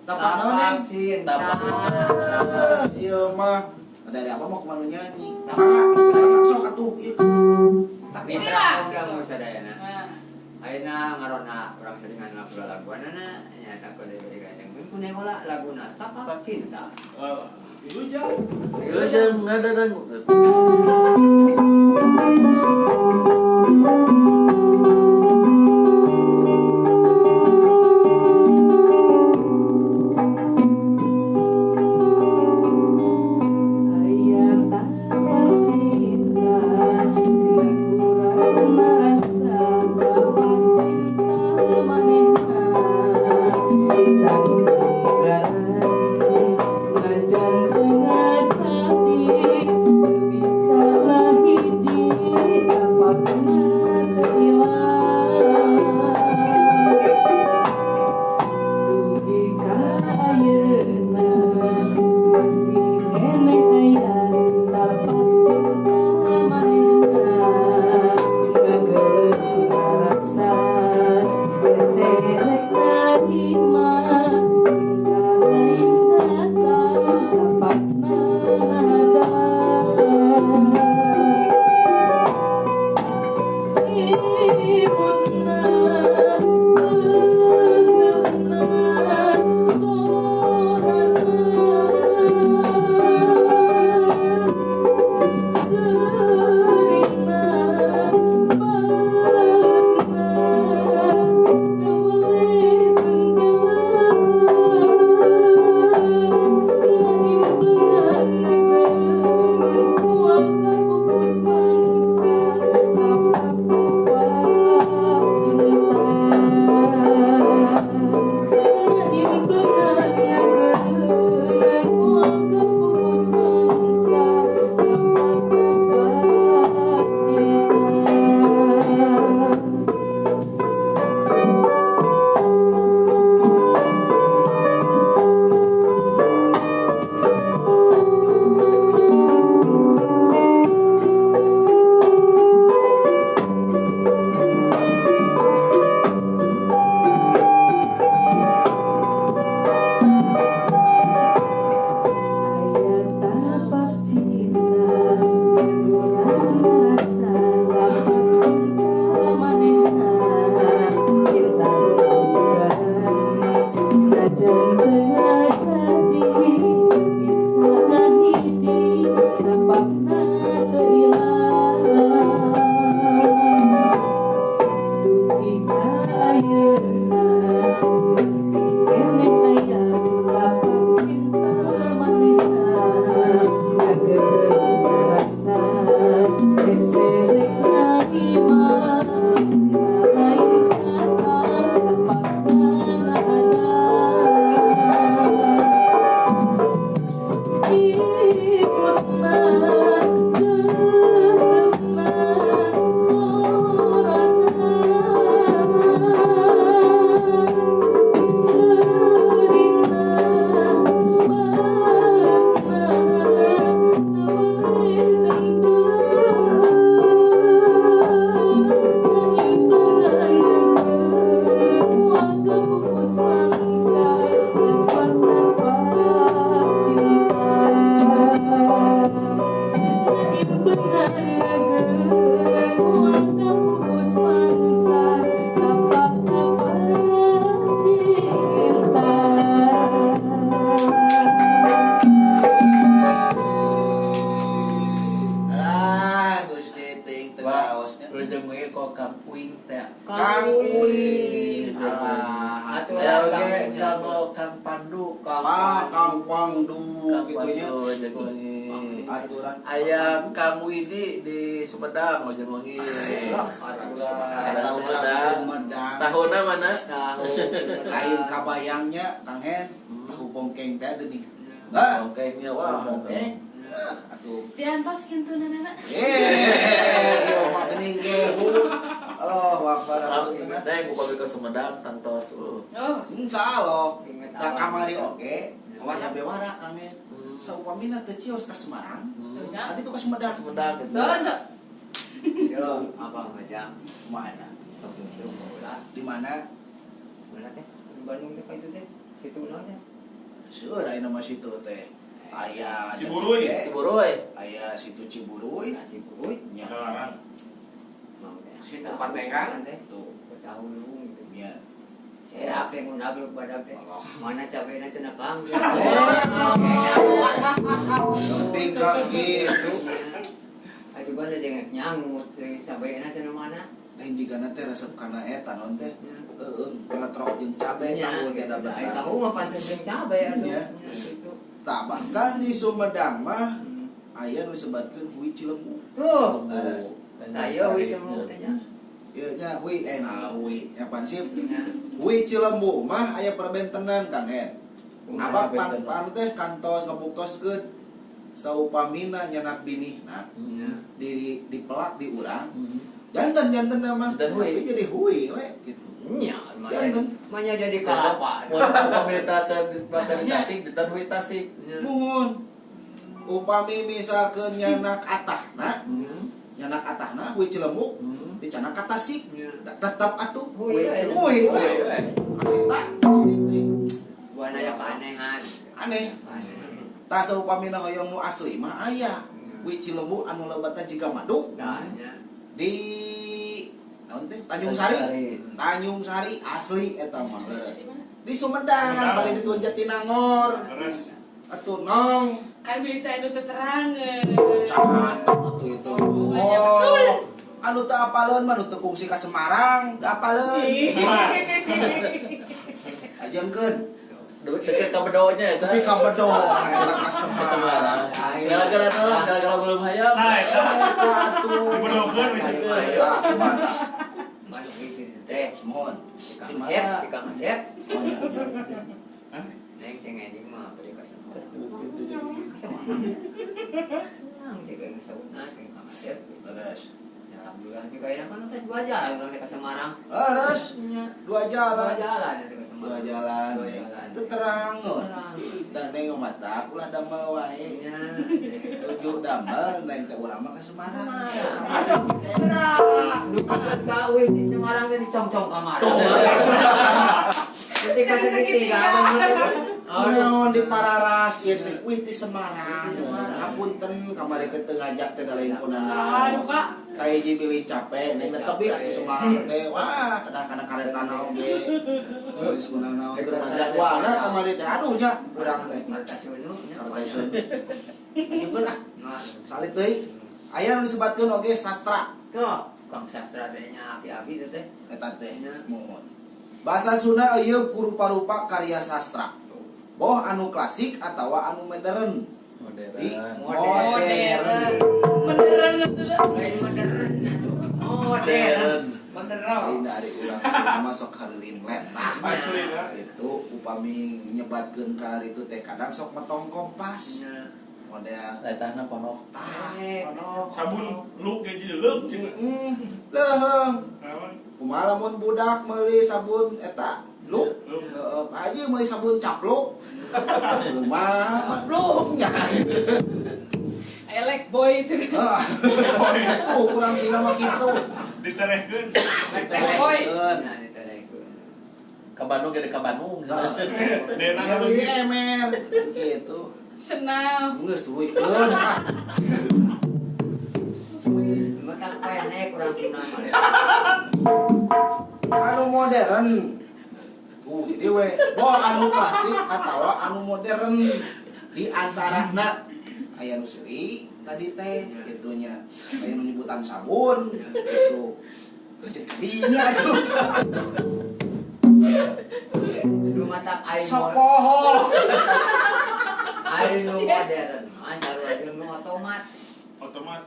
Tapak naon ning? Cinta. Ieu mah dari apa mau kumaha nyanyi? Tapak. Mangga sok atuh ieu. Tapi Ini lah. terang kamu sadayana. Nah, Ayeuna ngarona urang seringan lagu-laguanana nyata ku dari kanjeng. Kun heula laguna Tapak Cinta. Itu jauh. Wilujeng ngadanang. Macan tengah hati, bisa lah Ah, Gusti ting tegaraosnya. Wilujeng wengi kok Kang Uing teh. Kang Uing. Alah, Atuh. Ya oke kalau Kang Pandu. Kang Pangdu Kang gitunya. Pandu wilujeng wengi. Aturan Aya Kang Widi di Sumedang wilujeng wengi. Eta urang Sumedang. Tahunna mana? Lain kabayangnya Kang Hen. Tahu pongkeng teh deui. Enggak. Bongkengnya wah. Pongkeng. Atuh. Diantos kintu nana. Iya mah geuning ge. Allah Akbar. Nah, aku pagi ke Sumedang tantos. Oh, Insyaallah. Da kamari oge. Aya bewara Kang Hen. Saupamina teu cios ka Semarang. tuhnya. Tadi tuh ke Sumedang. Sumedang gitu. Tuh. Yo, apa aja? Mana? Tapi suruh bola. Di mana? Mana teh? Di Bandung teh itu teh. Situ naon teh? Seueur aya nama situ teh. Aya Ciburuy. Ciburuy. Aya situ Ciburuy. Nasi kuruy. Nya. Larang. Mau teh. Situ Pantengan. teh. Tuh. Dahulu gitu. Nya. Saya teh mun ablu badak teh. Mana cabena cenah Kang? Tiga gitu. Asup bana jeung nyangut teh cabena cenah mana? Dan jika nanti resep kana eta non teh. Peletrok jeung cabe tahu teh da Ai betah. tahu mah pantes jeung cabe atuh. Iya. Gitu. Tah bahkan di Sumedang mah aya nu sebatkeun hui Cilembu. Tuh. Leres. Ayo wis semua teh nya. Ieu nya hui hui ya pansip. Hui Cilembu mah aya perbentenan Kang Hen. Abah pan teh kantos ngebuktoskeun saupamina nyenak binih nah di pelak di urang jantan nama Jantan hui. tapi jadi hui we gitu Nya, Jangan. manya jadi kalapa. Mun pemerintah di Tasik, jantan hui Tasik. muhun upami misalkeun nyanak atahna nyanak atahna hui Cilembu dicanak ka Tasik tetap atuh Hui, hui kita Buana ya keanehan. aneh tah saupamina hoyong nu asli mah aya hui Cilembu anu lebatna jiga madu Dan nya. di naon teh Tanjung Sari. Tanjung Sari asli eta mah leres. Di Sumedang bade dituan Jatinangor. Terus. Atuh nong Kan berita itu teterangan. cakan atuh itu. Banyak betul. Anu teu apaleun mah nu teu kungsi ka Semarang, teu apaleun. Ajengkeun Deket ka bedonya eta. tapi ka Bedo eta ka Semarang. Semarang. Gara-gara naon? Gara-gara belum hayam. Nah, eta Eta atuh. dibedokeun Eta kumaha? Mana gitu teh. Mohon. Di Di kamar, mana? di kamar siap. Oh, iya, iya. Neng cengeng mah beri ka Semarang. Nang tiga yang sauna ceng kamar siap. Leres. Ya alhamdulillah juga ya kan atas 2 jalan kan ke Semarang. Leres. Nya. 2 jalan. 2 jalan nanti ke Dua Semarang. jalan, Dua nih. jalan. Itu terang, non. Terang. Dan neng mata, ulah damel wae. Nya. Tujuh damel, neng teh urang mah ka Semarang. Dukun gawe di Semarang teh dicong-cong kamar. Ketika segitiga abang Naon di Pararas, ieu teh wih di Semarang. Hapunten kamari teh teu ngajak teh da lain punana. Aduh, Kak. Ka hiji milih capek, neng teh tapi atuh Semarang teh wah kedah kana karetana oge. Terus punana keur jadwalna kamari teh aduh nya urang teh. Martasunu nya. Kartesun. Anjeunkeun ah. Nah, Salit deui. Aya nu disebutkeun oge sastra. tuh, Kang sastra teh nya api-api teh teh. Eta teh mohon. Bahasa Sunda ieu rupa-rupa karya sastra. Boh anu klasik atawa anu modern. Di Modern. modern. Beneran beneran. Lain modern nya tuh. Modern. Modern. Lain dari urang sama sok hareulin letah. Asli lah. Itu upami nyebatkeun kalar itu teh kadang sok metong kompas. Model letahna ponok. ponok. Sabun lu kayak jadi leup cina. Leung. Naon? Kumaha lamun budak meuli sabun eta lu Pak Haji meuli sabun caplo. Kumaha? Belum. Elek boy itu. Tuh kurang sina mah kitu. Diterehkeun. Boy. Nah, diterehkeun. Ka Bandung gede ka Bandung. Dena Yang lebih emer gitu. Senam. Geus tuwikeun. Matak pendek kurang guna mah. Anu modern. Jadi we, anu klasik atawa anu modern di antarana aya nu seuri tadi teh gitunya. Aya nu nyebutan sabun gitu. Jadi kadinya atuh. Lu matak aing Sok poho. aing nu modern, mah sarua jeung nu otomat. Otomat.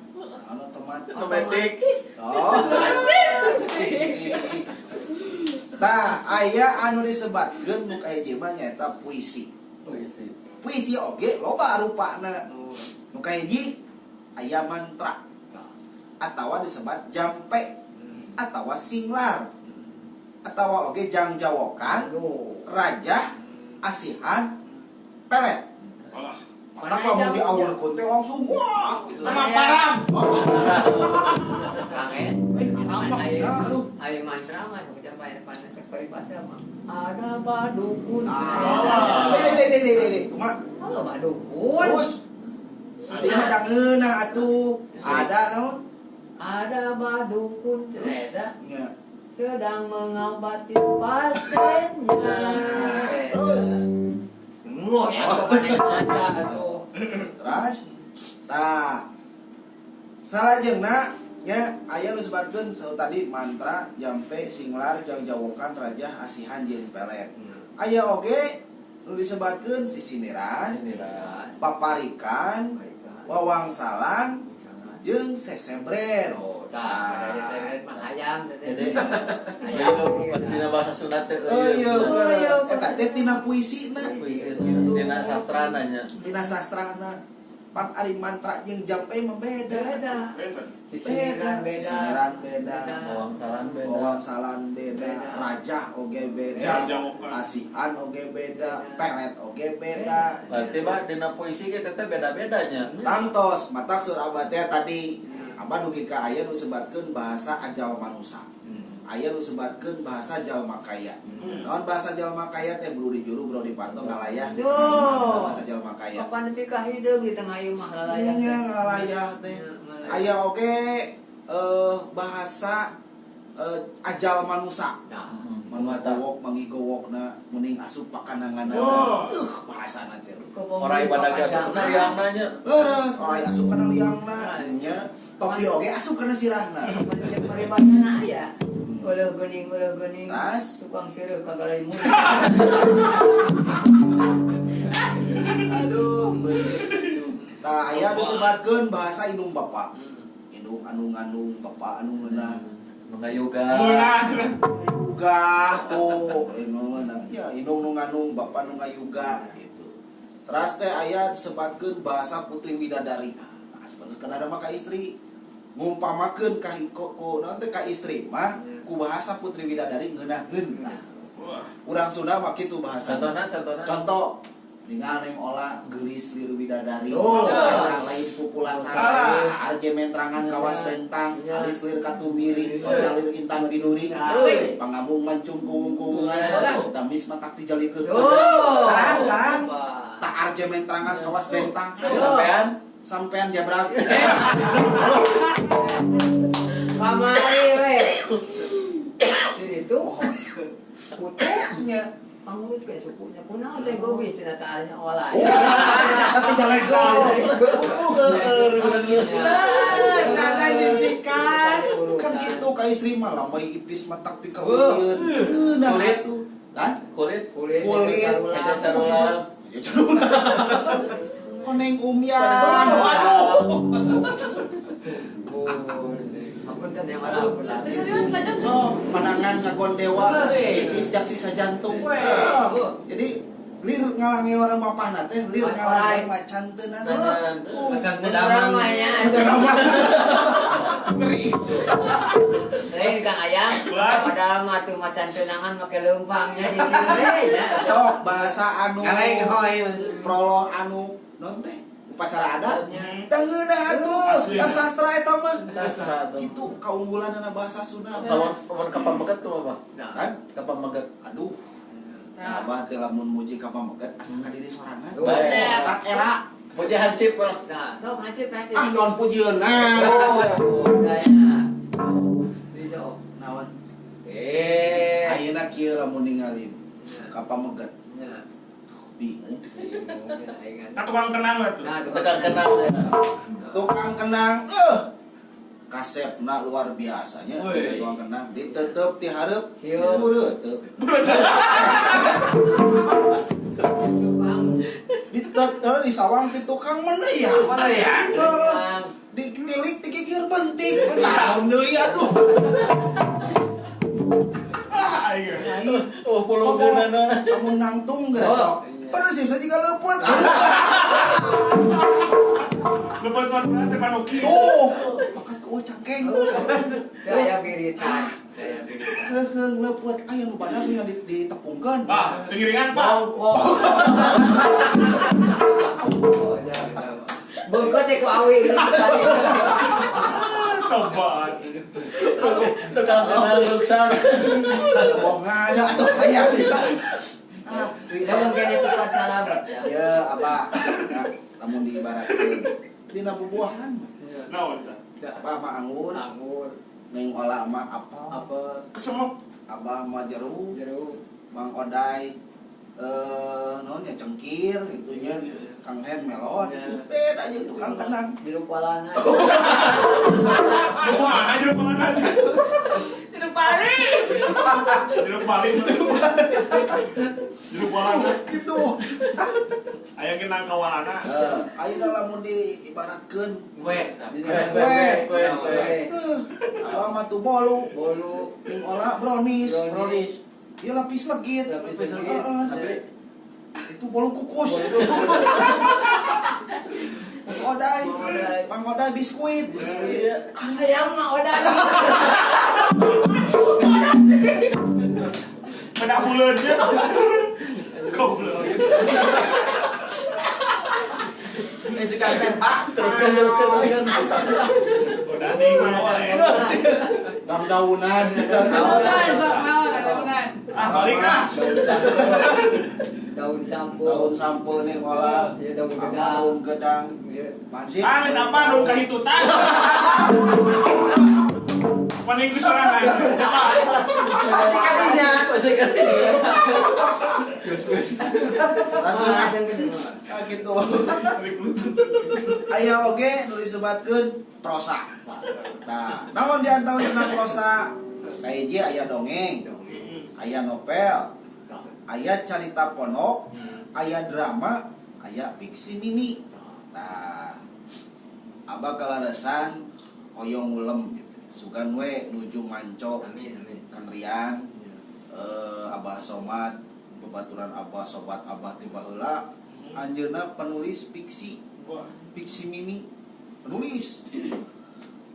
Anu otomat. Otomatis. Oh. Nah, aya anu disebatkeun nu ka hiji mah nyaeta puisi. Puisi. Puisi oge loba rupana. Nu ka hiji aya mantra atawa disebat jampe atawa singlar atawa oge jangjawokan Aduh. rajah asihan pelet. Olah. Mata kamu diawurkeun teh langsung wah gitu. Mana Param. Kangen. Aduh. Ayo mantra mah sampai panas sekali pasal mah. Ada badukun. Dede. Kumaha? Halo badukun. Terus Sadi mah tang ngeunah atuh. Ada naon? Ada badukun. Tereda Nya. sedang mengobati pasiennya. Terus Ngoh ya kepanen mantra atuh. Terus tah salajengna nya aya nu sebatkeun tadi mantra jampe singlar jangjawokan rajah asihan jeung pelet. Aya oge nu disebatkeun sisindiran, Sindiran. paparikan, wawangsalan jeung sesebren. Oh, tah ada saya mah ayam Jadi teh. dina bahasa Sunda teh Oh iya bener. Eta teh tina puisina. puisi dina sastrana nya. Dina sastrana. Pan ari mantra jeung jampe mah beda. Beda. Beda. Sisiran beda. Sisiniran beda. Wawangsalan beda. Wawangsalan beda, rajah oge beda, Jangjawokan. asihan oge beda, pelet oge beda. Berarti mah dina puisi ge teh beda-bedanya. Tantos mata surabaya teh tadi Abah dugi ka aya nu sebatkeun bahasa ajal manusa. Aya nu sebatkeun bahasa jalma kaya. Naon bahasa jalma kaya teh bro di juru bro dipantau ngalayah. Duh. Bahasa jalma kaya. Kapan nepi ka hideung di tengah ieu mah lalayah. Nya ngalayah teh. Aya oge bahasa ajal manusa. Nah, Manugowok mangigowokna mending asup pakananganna. Wah. Bahasana teh. Orang ibadah asup kana liangna nya. Leres, orang asup kana liangna nya. Topi oge asup kana sirahna. Pancen paribasana aya. Ulah geuning. Tas. Tukang sireuh kagalai mun. Aduh. Nah, aya disebatkeun bahasa indung bapa. Indung anu ngandung bapa anu ngeunah. Nu ngayoga. Munah. Yuga tuh, indung nu ngandung bapa nu ngayuga gitu. Terus teh aya disebatkeun bahasa putri widadari. Nah, sebenarnya ada mah ka istri. Ngumpamakeun ka naon teh ka istri mah ku bahasa putri widadari ngeunaheun. Nah, Wah. urang Sunda mah kitu bahasa. Contohna. Contoh ningali neng olah gelis liru bidadari. Oh. Lain populasi. Ah. Arje mentrangan kawas bentang, Ya. alis lir katumbiri, soalnya lir intan biduri. Asik. Pangambung mancung kuung-kuungan, damis matak dijalikeun. Oh. Tarang. Tak arje mentrangan kawas bentang. Sampean jabrak. Kamari we. Jadi itu putunya panggut kayak sukunya kunaon teh gobis tina taalnya olah. Nanti jalan Jangan disikat. Kan gitu ka istri mah lamai ipis matak pikawieun. Nah itu. Lan Kulit. Kulit Eta carulang. ya caruna. Koneng umyan. Waduh. Hapunten yang ala. Terus serius lajeng. So, panangan ngagon dewa, itis jak sisa jantung. Jadi lir ngalangi orang mapahna teh, lir ngalangi macan teu naon. Macan teu Damang damang. nya. Ngeri. Lain Kang Ayang. Padahal mah tuh macan tenangan make leumpangnya di sini ya. Sok bahasa anu Ngaleng hoy. prolo anu non teh upacara adat. Nya. Dangeuna atuh, Asli. sastra eta mah. Sastra tuh. Itu kaunggulanana bahasa Sunda. Kalau kapal megat tuh apa? Nah, Kan? Kapal megat. Aduh, abah teh lamun muji ka pamegat asa ka diri sorangan. Baik. Tak era. Puji hansip lah. nah, sok hancip. Ah non pujieun. Dayana. Di sok. Naon? Eh. Ayeuna kieu lamun ningalin ka pamegat. Nya. Bingung. Tak tukang kenang lah tuh. Nah, Tekan kenal. Tukang kenang, kasepna luar biasanya. Woi. Tukang kenang ditetep ti hareup. Sieup. Bureuteup. Tukang. Ditetep di sawang ti tukang mana ya? Mana ya? Tukang. Ditilik ti gigir bentik. Naon deui atuh? Ah, iya. Oh, pulau geunana. Kamu nangtung geus Oh, sok. iya. Persis saja ka leupeut. Lepas tuan teh panuki. Tuh, makan ke cangkeng. Daya biritan. Daya biritan. Heeh, leupeut aya nu badak yang ditepungkeun. Pak, tengiringan Pak. Bongkok. Oh, ya. Bongkok teh ku awi. Tobat. Tukang kenal luksar. Bohongan atuh aya. Ah, Lamun kene pukat salamet ya. ya apa? Ya, lamun diibaratkeun dina bubuahan. Naon tah? Apa mah anggur, Anggur, neng olah mah apel, apa, Kesemep. abah mah jeruk, jeruk. mang oday naon ya cengkir itunya, Kang Hen melon. Ya. Beda jeung tukang kenang. Jeruk walana. Mau mana jeruk mana? Hidup Bali. Jeruk paling. Jeruk walana. Gitu. Aya kenang kawanana. Ayeuna lamun diibaratkeun Kue. Kue. abah mah tuh bolu, Bolu. neng olah brownies. Brownies. Ieu lapis legit. Lapis legit. Heeh. Itu bolu kukus. Mang oday. Mang oday. Mang oday biskuit. Hayang mah odah. Bedak buleunnya. Goblok. Ini sekarang Pak. Teruskan. Udah nih mau Bang daunan. Daunan, sok naon daunan. Ah, balik ah. Daun sampo. Daun sampo nih olah. Iya, daun Sama gedang. daun gedang. Iya. Mansip. Ah, siapa dong kahitutan? Paling serangan. Pasti kadinya. Rasanya yang kedua. gitu. Ayo oke nulis sebatkeun prosa. Nah, naon diantaranya prosa? Kayak dia aya dongeng, aya novel, aya carita ponok, aya drama, aya fiksi mini. Nah, abah kalarasan hoyong ulem gitu. Sugan we nuju manco Amin, amin. kan Rian, abah somat, bebaturan abah sobat abah tiba heula. Anjeunna penulis fiksi mini, penulis.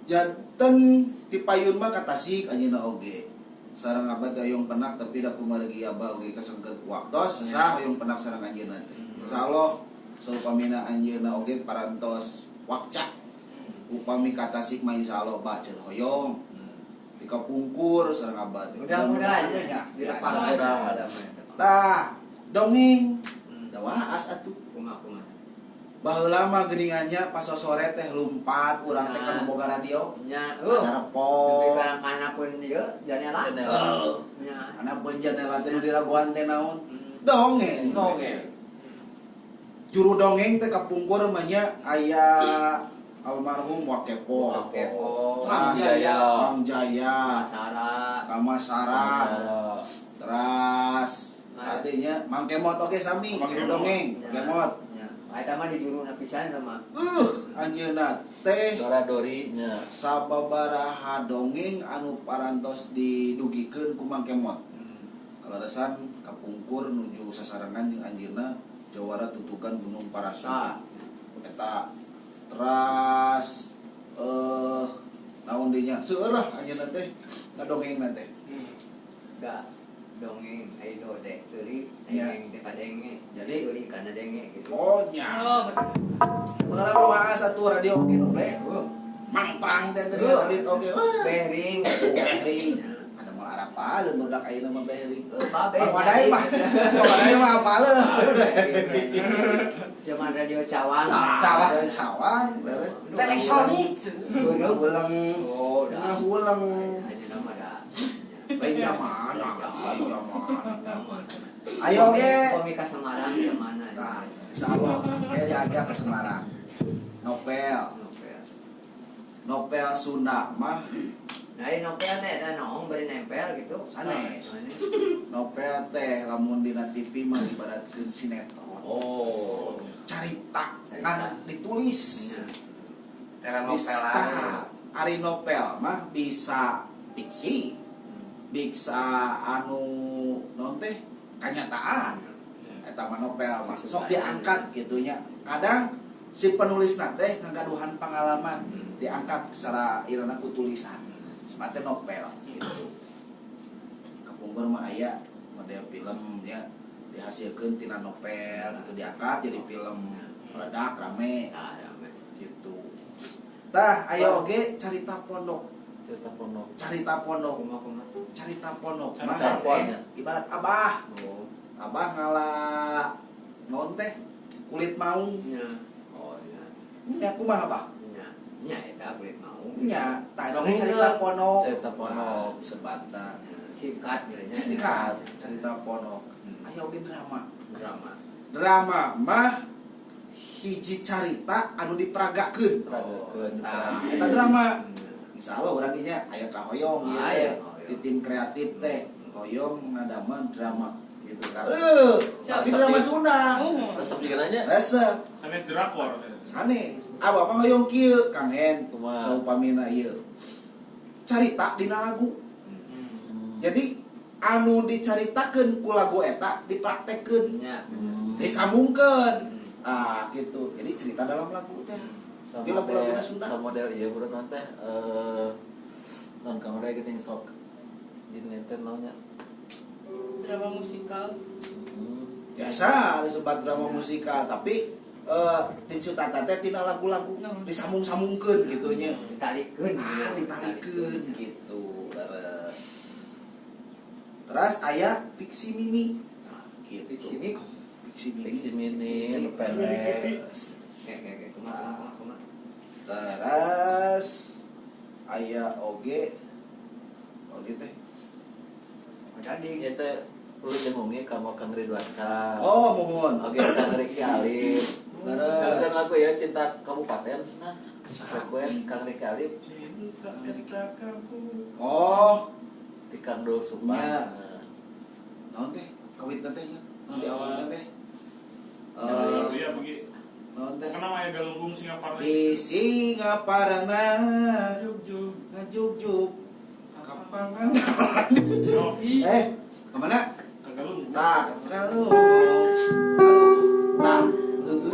Janten ti payun mah ka Tasik anjeunna oge. Sareng abah dayong penak tapi da kumargi abah oge kasengkeut ku waktos, sah hoyong penak sareng anjeunna. Insyaallah saupamina anjeunna oge parantos wakca. Upami ka Tasik mah insyaallah baceul hoyong. Tika pungkur sareng abah teh. Mudah-mudahan ya. Mudah-mudahan. Tah, dongeng. Da waas atuh. Kumaha. Baheula mah geuningannya pas sore teh lumpat urang teh kan boga radio. Nya, Ada Tapi repot. kana pun dia janela. Nya. Ana benjana teh nu dilaguan teh naon? Hmm. Dongeng. Dongeng. Juru dongeng teh kapungkur mah nya aya almarhum Wakepo. Kepo. Rang Jaya. Rang Jaya. Sara. Kamasara. Teras adanya Mang Kemot oge sami Mang juru Kemot. dongeng. Ya. Kemot. Ya. Eta mah di juru pisan sama. anjeunna teh Dora-dorinya. sababaraha dongeng anu parantos didugikeun ku Mang Kemot. Kaladasan kapungkur nuju sasarangan jeung anjeunna jawara tutukan Gunung Parasut. Eta teras naon dinya seueur lah anjeunna teh ngadongengna teh. Enggak dongeng ayo dek suri Ya. dengeng teh padenge Jadi suri kana denge gitu. oh nya. Oh, betul. Mengenal wae satu radio oke ble. Mang prang teh teh alit oke. Behring Behring. Ada mau arapa leun budak ayeuna mah behring. Babe. Bang Wadai mah. Bang Wadai mah apaleun. Zaman radio Cawang. Cawang. Cawang. Beres. Telesonik. Ulang. Oh, Tengah ulang. Hanya nama dah. Lain zaman. Ayo ge. Komika Semarang di mana? Nah, insyaallah kayak diajak ke Semarang. Novel. Novel Sunda mah Nah, ini novel teh ada nong beri nempel gitu. sanes. Novel teh lamun dina TV mah ibaratkeun sinetron. Oh. Carita kan ditulis. Telenovela. Bisa ari novel mah bisa fiksi. Bisa anu naon teh kanyataan. Eta mah novel mah sok diangkat gitunya. Kadang si penulis teh ngagaduhan pengalaman diangkat secara irana ku tulisan. Semate novel gitu. Kapungkur mah aya model film ya dihasilkeun tina novel gitu diangkat jadi film meledak rame gitu. Tah aya oge carita pondok. Cerita pondok. Carita pondok. Kuma-kuma. Carita pondok Carita mah Saponya. ibarat abah. Oh. Abah ngalah naon teh kulit maung. Nya. Oh, nya. Nya kumaha abah? Nya. Nya eta kulit mau. Nya tah eta Dongeng carita pondok. Carita pondok. Sebatna. Singkat gitu Singkat carita pondok. Aya oge drama. drama. Drama mah hiji carita anu diperagakeun. Peragakeun. Nah, eta drama. Insyaallah urang ge nya aya kahoyong ieu Aya teh kahoyong. di tim kreatif teh. Hoyong ngadama drama gitu kan. Tapi Siap. drama Sunda. Oh. Resep juga nanya. Resep. Sanes drakor. Sanes. Abah mah hoyong kieu Kang Hen. Kumaha? Saupamina ieu. Carita dina lagu. Hmm. Jadi anu dicaritakeun ku lagu eta dipraktekkeun, Nya. disambungkeun. Ah, gitu. Jadi cerita dalam lagu teh. Di lagu-laguna Sunda. Sama model iya bro nanti non kamera gini sok ini teh naonnya. Drama musikal. Biasa disebut drama musikal, tapi diceritakan teh tina lagu-lagu disambung-sambungkeun gitu nya. Ditalikeun. Ah, ditalikeun gitu. Terus aya fiksi mini. Gitu. Di sini Fiksi mini. Fiksi mini, pendek. kayak kuma. Terus aya oge teh. Jadi Itu perlu jengungi kamu Kang Ridwan Sa. Oh, mohon. Oke, Kang Riki Alif. Terus. Kang lagu ya cinta kabupaten sana. Kuen Kang Riki Alif Cinta kamu. Oh, di Kang Dul Sumpah. Ya. naon teh? Kawit teh nya. Naon di awalna teh? Iya begitu. Naon teh? Kenapa ya galunggung Singaparna? Di Singaparna Juk. ngajug-jug kapangan. Yo, Kemana? kagalunggung. Tak, aduh. Aduh. Tak,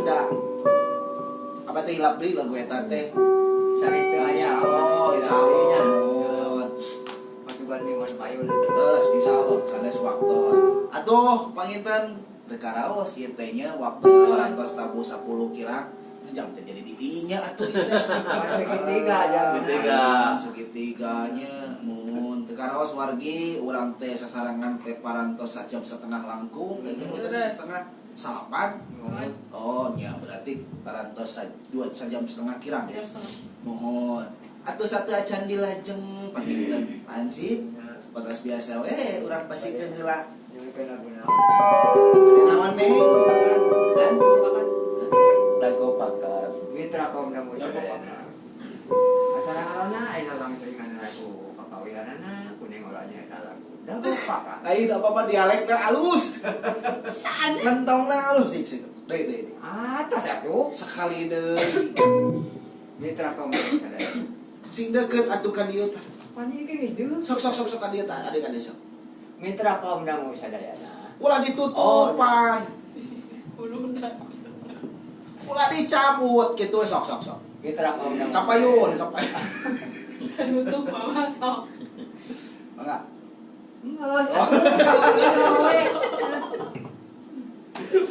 dah. Apa teh hilap deui lagu eta teh? sanes teu aya. Insyaallah. Masukan Miwan Payun. Terus insyaallah sanes waktos. Atuh panginten teu karaos ieu teh nya waktu sarantos tabu 10 kirang jam teh jadi di dinya atuh ieu teh. Segitiga jam. Segitiga. Segitiganya mun teu karaos wargi urang teh sasarangan teh parantos sajam setengah langkung teh setengah salapan. Oh nya berarti parantos 2 jam setengah kirang ya. Jam setengah. Mohon. Atuh satu acan dilajeng panginten ansip. Patas biasa we urang pasikeun heula. Nyukeun laguna. Naon nih? Kan Bahkan Dago Pakas. mitra kaum kamu sadayana. Asarana aya urang seringan lagu papawihanana kuning orangnya eta lagu. Dago pakas. Lain apa-apa dialekna alus. saan Lentongna alus sih. Deui. Atas atuh. Sekali deui. Mitra komunikasi sadaya. Sing deket atuh ka dieu tah. Pani geus deuk. Sok ka dieu tah adik-adik sok. Mitra kaum dangu sadayana. Ulah ditutupan. Uluna. Ulah dicabut gitu sok. Mitra kaum dangu. Kapayun. Senutup mama sok. Mangga. Geus.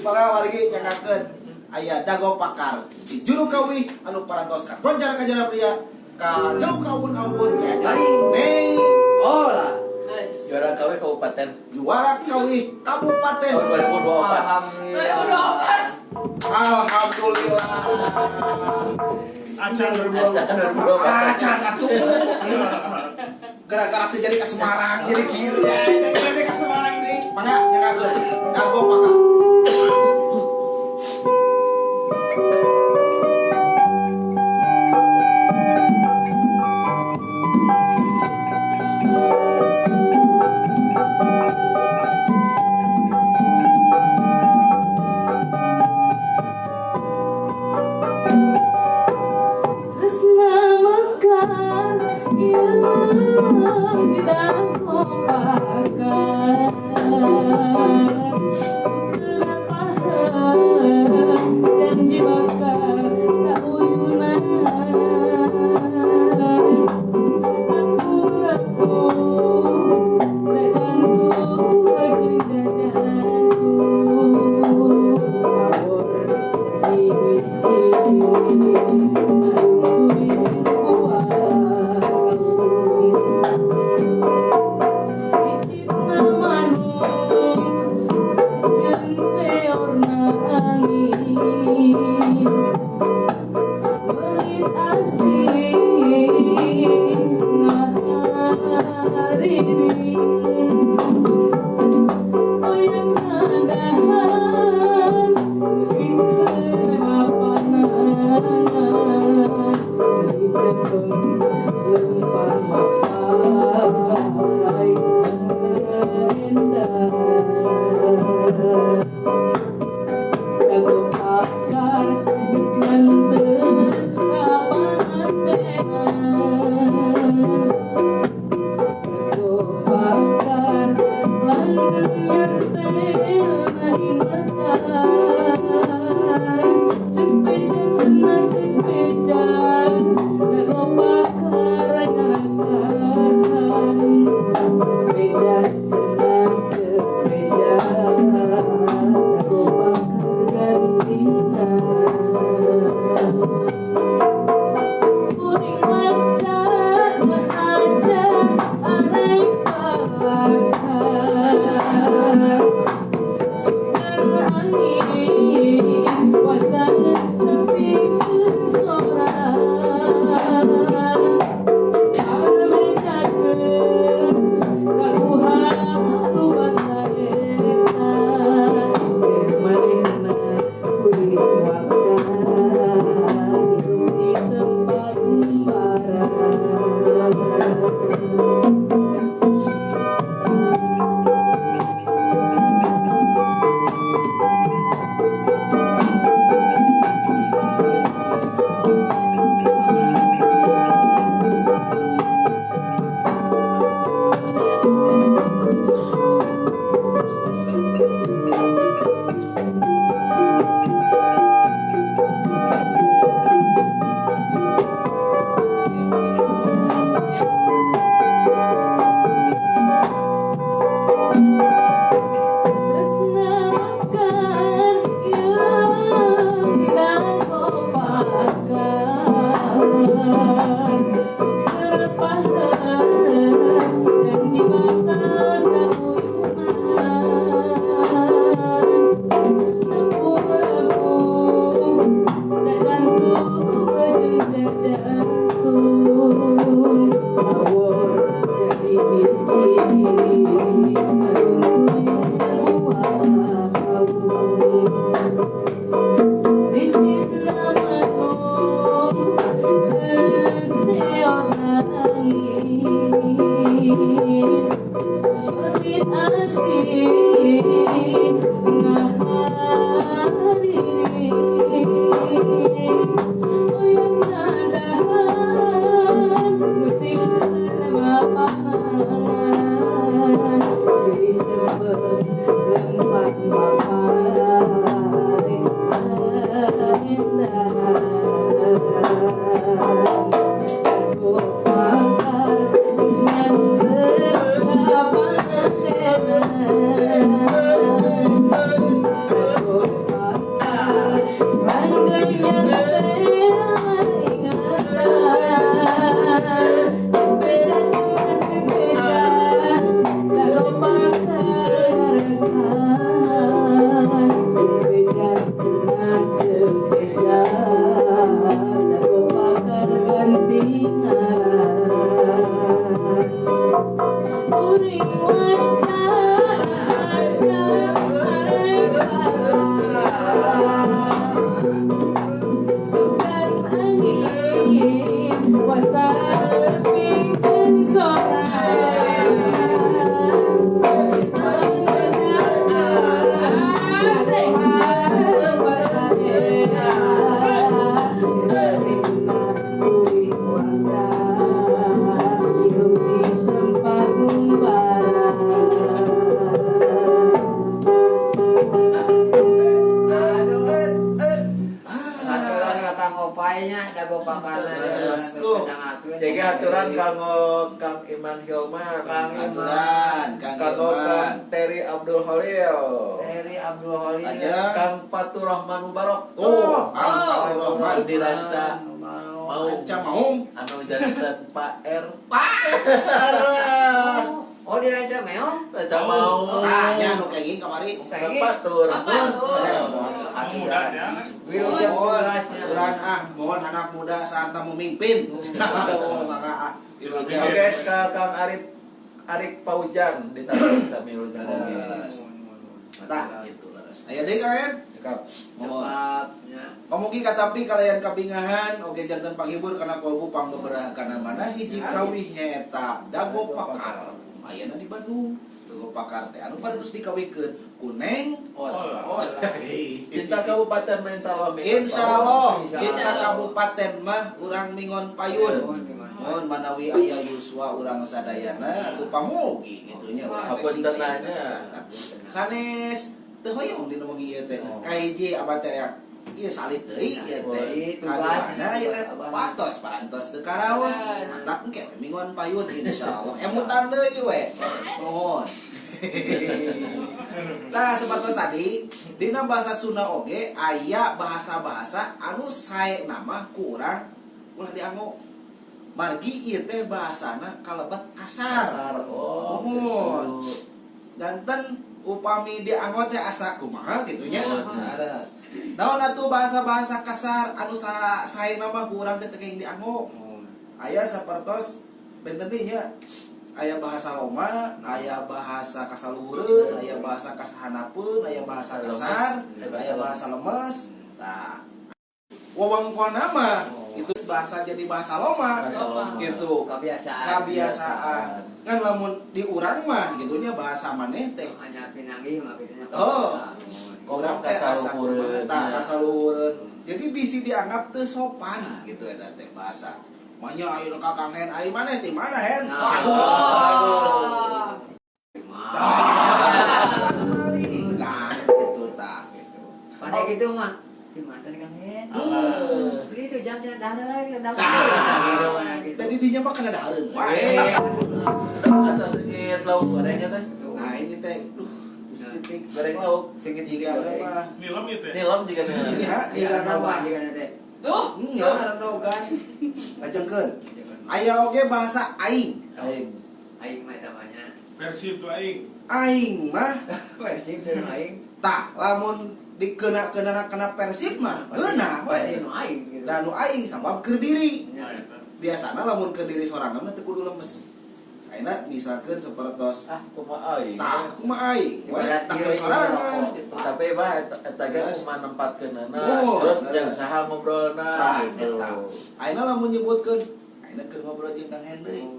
Mangga wargi nyangakeun aya dago pakar di juru kawi anu parantos ka koncara kajana pria ka jauh kaun-aun ya neng Oh lah. Guys. Juara KW Kabupaten juara kawi kabupaten tahun 2024. Alhamdulillah. Acan Acan atuh. Gara-gara teu jadi ka Semarang jadi kieu. Jadi ke Semarang deh. Mangga nyangakeun dago pakar. Tresna mekar yang tidak kompakan. Kerapahan dan dibakar sauyunan. Aku dadanku lagi dadanku. Go Aturan kata ngopainya dago pakarna Jadi aturan kanggo Kang Iman Hilman, Aturan Kang kanggo Hilman. Kang Terry Abdul Holil, Heri Abdul Holil Aja. Kang Fatur Rahman Mubarok. Tuh, Kang Fatur Rahman Diranca mau Anca mau anu jantan Pak R. Oh di Ranca Meong Ranca mau. Nah, ya nu kayak gini kamari. kayak Kang Fatur. Mudah ya. Wilujeng Mohon tugasnya aturan mohon anak muda saat memimpin. Aduh, maka Wilujeng. Oke, ke Kang Arik Paujan ditarik sami Wilujeng. Leres. Tah gitu leres. Aya deui kalian? Cekap. Mohon. Cepatnya Pamugi katapi kalian kabingahan oge janten panghibur kana kolbu panggeberaha kana mana hiji kawih nyaeta Dago Pakar. Ayeuna di Bandung. Dago Pakar teh anu parantos dikawihkeun ku Neng. Cinta Kabupaten Insyaallah. Insyaallah cinta kabupaten mah urang mingon payun. Mohon manawi aya yuswa urang sadayana atuh pamugi gitunya urang teh Hapunten sing aya nanya. kesehatan. Sanes teu hoyong dina mogi ieu teh. Kahiji abah teh ieu salit deui ieu teh. Kaduana ieu teh patos parantos teu karaos. Mantap engke mingon payun insyaallah. Emutan deui we. Mohon. Nah, seperti tadi dina bahasa Sunda oge aya bahasa-bahasa anu sae nama ku urang ulah dianggo. Margi ieu teh bahasana kalebet kasar. Mohon. Janten upami dianggo teh asa kumaha gitunya. Laras. Naon atuh bahasa-bahasa kasar anu sae nama ku urang teh teu dianggo. Aya sapertos benten deui nya. Aya bahasa loma, aya bahasa kasaluhureun, aya bahasa kasahanapeun, aya bahasa kasar, aya bahasa lemes. Nah, wewengkonna mah itu bahasa jadi bahasa loma gitu. Kebiasaan. Kan lamun di urang mah gitunya bahasa maneh teh. hanya pinanggih mah pitanya Oh. Urang teh asa Kasaluhureun. tah kasaluhureun. Jadi bisi dianggap teu sopan gitu eta teh bahasa. Manya ayeuna kakangen ari maneh ti mana hen? Waduh. Kan gitu tah gitu. pada gitu mah di mantan kan hen itu jangan darah lagi Tah. gitu Dan didinya mah kana dahareun. Asa sedikit lauk goreng teh. Nah ini teh Goreng lauk. sedikit tiga nama. Nilam itu ya. Nilam juga Ini nih. ha tiga nama. Duh, Nya anu kan. Lajengkeun. Aya oge bahasa aing. Aing. aing mah tamanya Persib tuh aing. Aing mah persib jeung aing tah lamun dikeuna kena Persib mah geunah we. nu aing gitu Dan nu aing sabab keur diri. Nah, itu. Biasana lamun keur diri sorangan mah teu kudu lemes. Ayeuna misalkeun sapertos Kumaha aing. tah kumaha aing we Ibarat tak ieu keur sorangan rokok. gitu. Tapi bah eta ge cuma nempatkeunana. Oh, Terus bener. jeung saha ngobrolna Tah gitu. eta. Ayeuna lamun nyebutkeun ayeuna keur ngobrol jeung Kang Henry.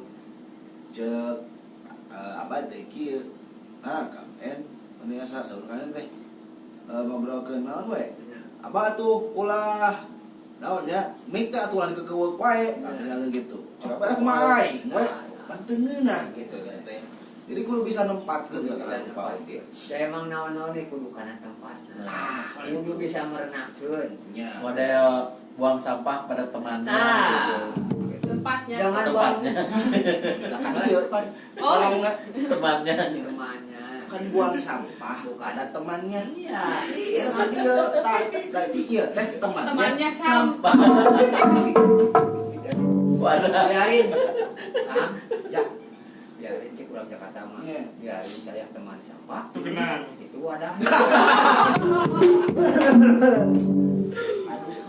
Cek abah teh kieu. Nah, Kang Hen, mani asa saur Kang Hen teh ngobrolkeun naon we? Abah tuh ulah naon ya? Mik teh aturan kekeuweuk wae, katanya gitu. Cek apa kumaha aing we? Panteungeunah gitu teh. Jadi kudu bisa nempatkeun segala rupa oge. da emang naon-naon nih kudu kana tempatna kudu bisa merenahkeun Nya. Model buang sampah pada temannya Nah. gitu. tempatnya. jangan buang Tempatnya. Nah, kan ieu pan. Oh. Balangna Temannya. temannya kan buang sampah, Bukan. ada temannya. iya Iya, tadi ieu tah. Tapi ieu teh temannya. Temannya sampah. Wadah. biarin Kang Ya, biarin cik ulang Jakarta mah Iya. biarin saya teman sampah Itu kenang. itu wadah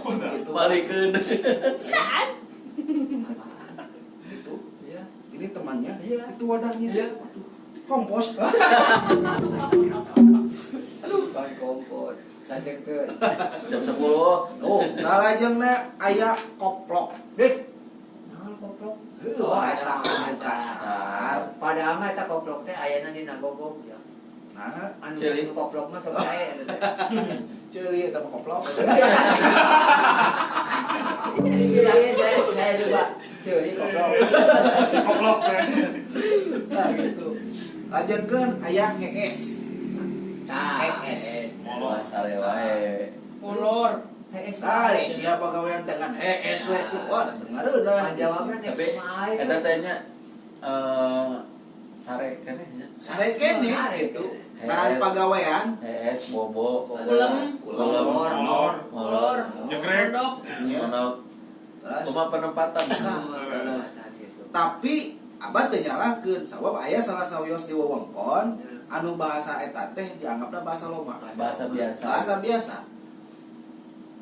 Udah. itu Balikeun. Saan? itu. iya Ini temannya. Iya. Itu wadahnya. Iya. Waduh. Kompos. bukan kompos sajekeun Jam 10. Oh, ngalajengna aya koplok. Des, nah bahasa kasar. Padahal mah eta koplok teh ayana dina gogog ya. Nah, Anu Cili. koplok mah sok sae eta teh. ceuli eta mah koplok. Dibilangin saya juga ceuli koplok. Si koplok teh. Nah gitu. Lajengkeun aya ngees. Nah, HS. Molor. Bahasa wae. Molor. HS. Ari siapa gawean dengan HS we. Wah, dengareuna. Jawabnya teh Tapi kumaha eta teh nya sare kan ya. Sare kene gitu. Ngaran pagawean. ES bobo Kulem. Molor. molor Jegrek. Mondok. monok Terus cuma penempatan tapi abad teh nyalakeun sabab aya salah sawios di wewengkon anu bahasa eta teh dianggapna bahasa loma. bahasa biasa Bahasa biasa.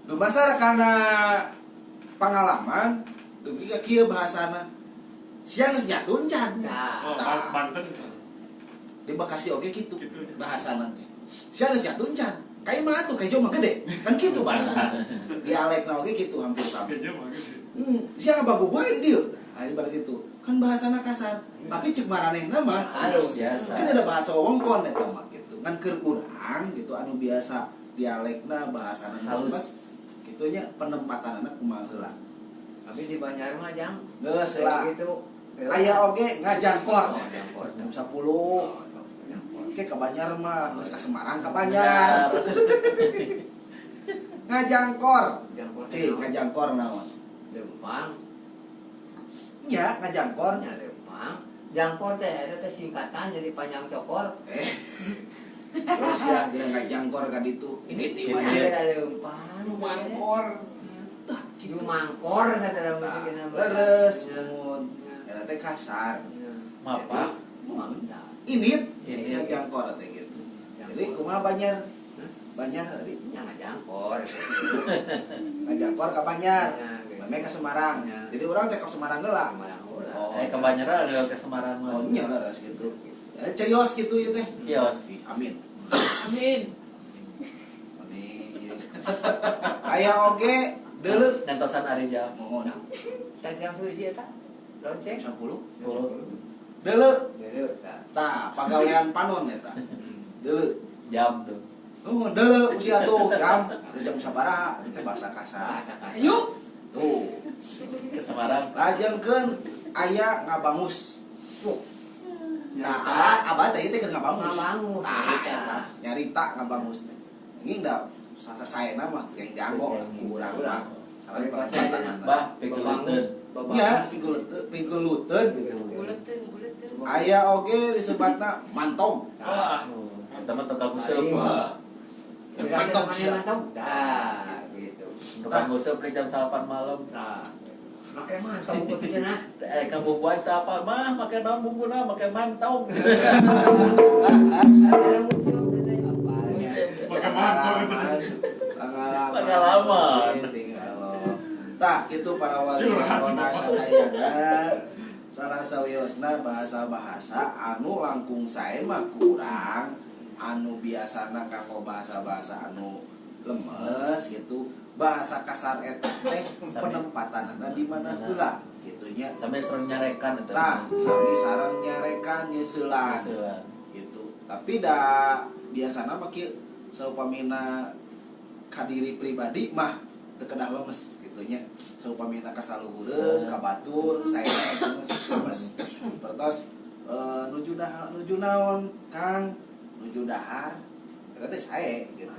Dumasar karena pengalaman dugi ka kieu bahasana. Sia geus nyatun can. Oh, Nah, Banten. Di Bekasi oge kitu Kitu. bahasana teh. Sia geus nyatun can. Kai mah atuh kejo mah gede. Kan kitu bahasana. Dialekna oge kitu hampir sama. Kerja mah gitu. Sia ngabagu gue dieu. Ari balik itu. Kan bahasana kasar. Tapi cek maranehna mah halus biasa kan ada bahasa wongkon eta mah gitu. Kan keur urang gitu anu biasa dialekna bahasana halus gitunya penempatanana kumaha heula. Tapi di Banjar mah jang Geus heula. gitu. Aya oge ngajangkor. Jangkor. Jam 10. Jangkor. Oke ke Banjar mah, geus ka Semarang ka Banjar. Ngajangkor. Jangkor. Cik, ngajangkor naon? Lempang. Nya ngajangkor. Nya lempang. Jangkor teh eta teh singkatan jadi panjang cokor. Terus ya dia ngajangkor ka ditu. Ini ti Ini. Banjar. Ada lempang. Mangkor. Ju mangkor kata dalam bahasa kita. Leres mun. Eta teh kasar. mapa Mantap. Ini Ini. ngajangkor teh gitu. Jadi kumaha Banjar? Banjar tadi Nya ngajangkor. ngajangkor ka Banjar. Meme ka Semarang. Ya. Jadi orang teh ka Semarang geula. Semarang heula. Oh. kebanyaran ada ke Semarang Oh, mah nya leres gitu. Ya, cerios gitu ya teh. kios Ih, amin. Amin. Amin. Aya oge deuleu ngentosan ari jam mohon Tas yang sudah dia tak? Lonceng. 10. 10 Deuleu Dulu tak. tah pagawean panon eta. Deuleu. jam tuh Oh, deuleu usia tuh jam sabaraha itu bahasa kasar. Bahasa kasar. Ayo. Tuh. ke Semarang Lajengkeun aya ngabangus. Nah, abah teh teh keur ngabangus. Ngabangus, Tah, nyarita. eta. Nyarita ngabangus teh. Ini da sasaena mah yang dianggo urang mah. Saran pertanyaan. bah pikeuleuteun Nya, piguluteun. Buletin, buletin. Aya oge disebutna mantog. Wah. eta mah tukang guseup Wah. Mantap Mantap, siap. mantap. Dah, gitu. tukang guseup di jam 8 malam Nah, pakai mantap buat di sana. ka bumbuan teh apa mah make naon bumbuna make mantong Ada muncul teh. Apanya? Pakai mantog itu. Pengalaman. Tah, itu para wali Curhat, corona Bapak. sadayana. Salah sawiosna bahasa-bahasa anu langkung sae mah kurang, anu biasana kako bahasa-bahasa anu lemes gitu. Bahasa kasar eta teh penempatanana di mana heula gitunya. sampai sering nyarekan eta Tah, sami sareng nyarekan nyeuselan. Guseulan. Gitu. Tapi da biasana mah kieu saupamina kadiri pribadi mah teu kedah lemes gitunya. Saupamina ka saluhureun, ka batur, saya lemes. Pertos nuju naon, Kang? Nuju dahar. Eta teh sae gitu.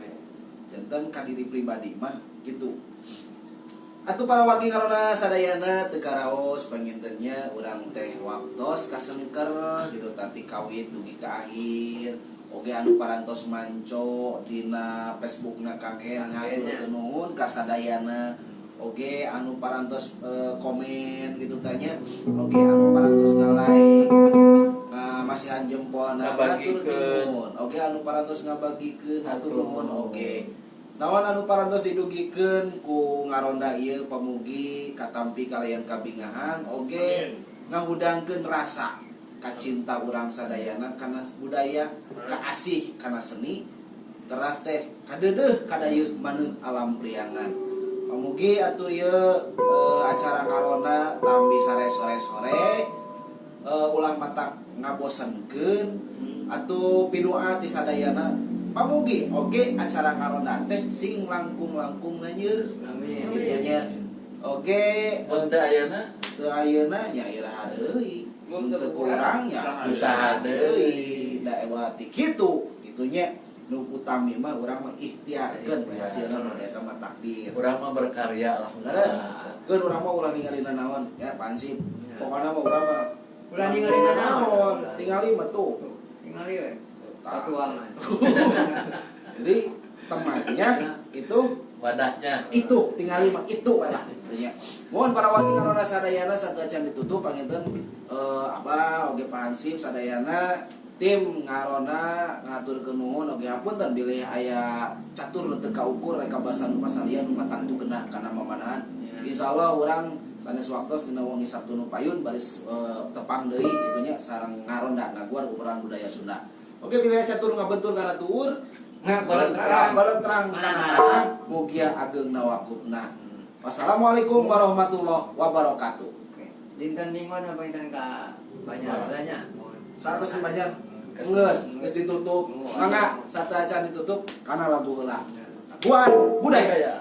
Janten kadiri pribadi mah gitu. Atuh para wargi kalona sadayana teu karaos pangintennya urang teh waktos kasengker gitu tati kawit dugi ka akhir oge anu parantos manco dina Facebookna Kang En ngatur nuhun ka sadayana oge anu parantos komen gitu tanya oge anu parantos nge-like masihan jempol Ngabagikeun. nuhun oge anu parantos ngabagikeun hatur nuhun oge naon anu parantos didugikeun ku ngaronda ieu pamugi katampi kalayan kabingahan oge ngahudangkeun rasa kacinta urang sadayana kana budaya kaasih kana seni teras teh kadeudeuh kadayeuk maneuh alam priangan pamugi atuh ieu acara karona tambi sare-sore ngabosankeun atuh pidoa ti sadayana pamugi oge acara ngaronda teh sing langkung-langkung nanyeur. Amin. Kitu nya. Oge Mun teu ayeuna teu ayeuna nya iraha deui. Mun teu kurang nya usaha deui. Da ewa ti kitu. Kitunya nu utami mah urang mah ikhtiarkeun hasilna mah eta mah takdir. urang mah berkarya lah. Leres. Keun urang mah ulah ningalina naon ya pansip. Pokona mah urang mah Ulah ningalina naon. tingali mah tuh. Tingali we. Satuangan. Jadi temannya itu Wadahnya. itu tingali mah itu lah intinya. Mohon para wargi ngaronda sadayana satecan ditutup panginten Abah oge pahansip sadayana tim ngaronda ngaturkeun nuhun oge hapunten bilih aya catur nu teu kaukur rek kabasan nu pasalian nu matang tu genah kana mamanahan. Insyaallah urang sanes waktos dina wengi Sabtu nu payun baris tepang deui kitu nya sareng ngaronda ngaguar ukuran budaya Sunda. Oke bilih catur ngabentur kana tuur balentrang kana tanah mugia ageungna wakupna. Wassalamualaikum warahmatullahi wabarakatuh. Oke. Dinten Minggon apa dinten ka banyak adanya. 100 Banjar. Geus ditutup. Mangga sateacan ditutup kana lagu heula. Kuat budaya.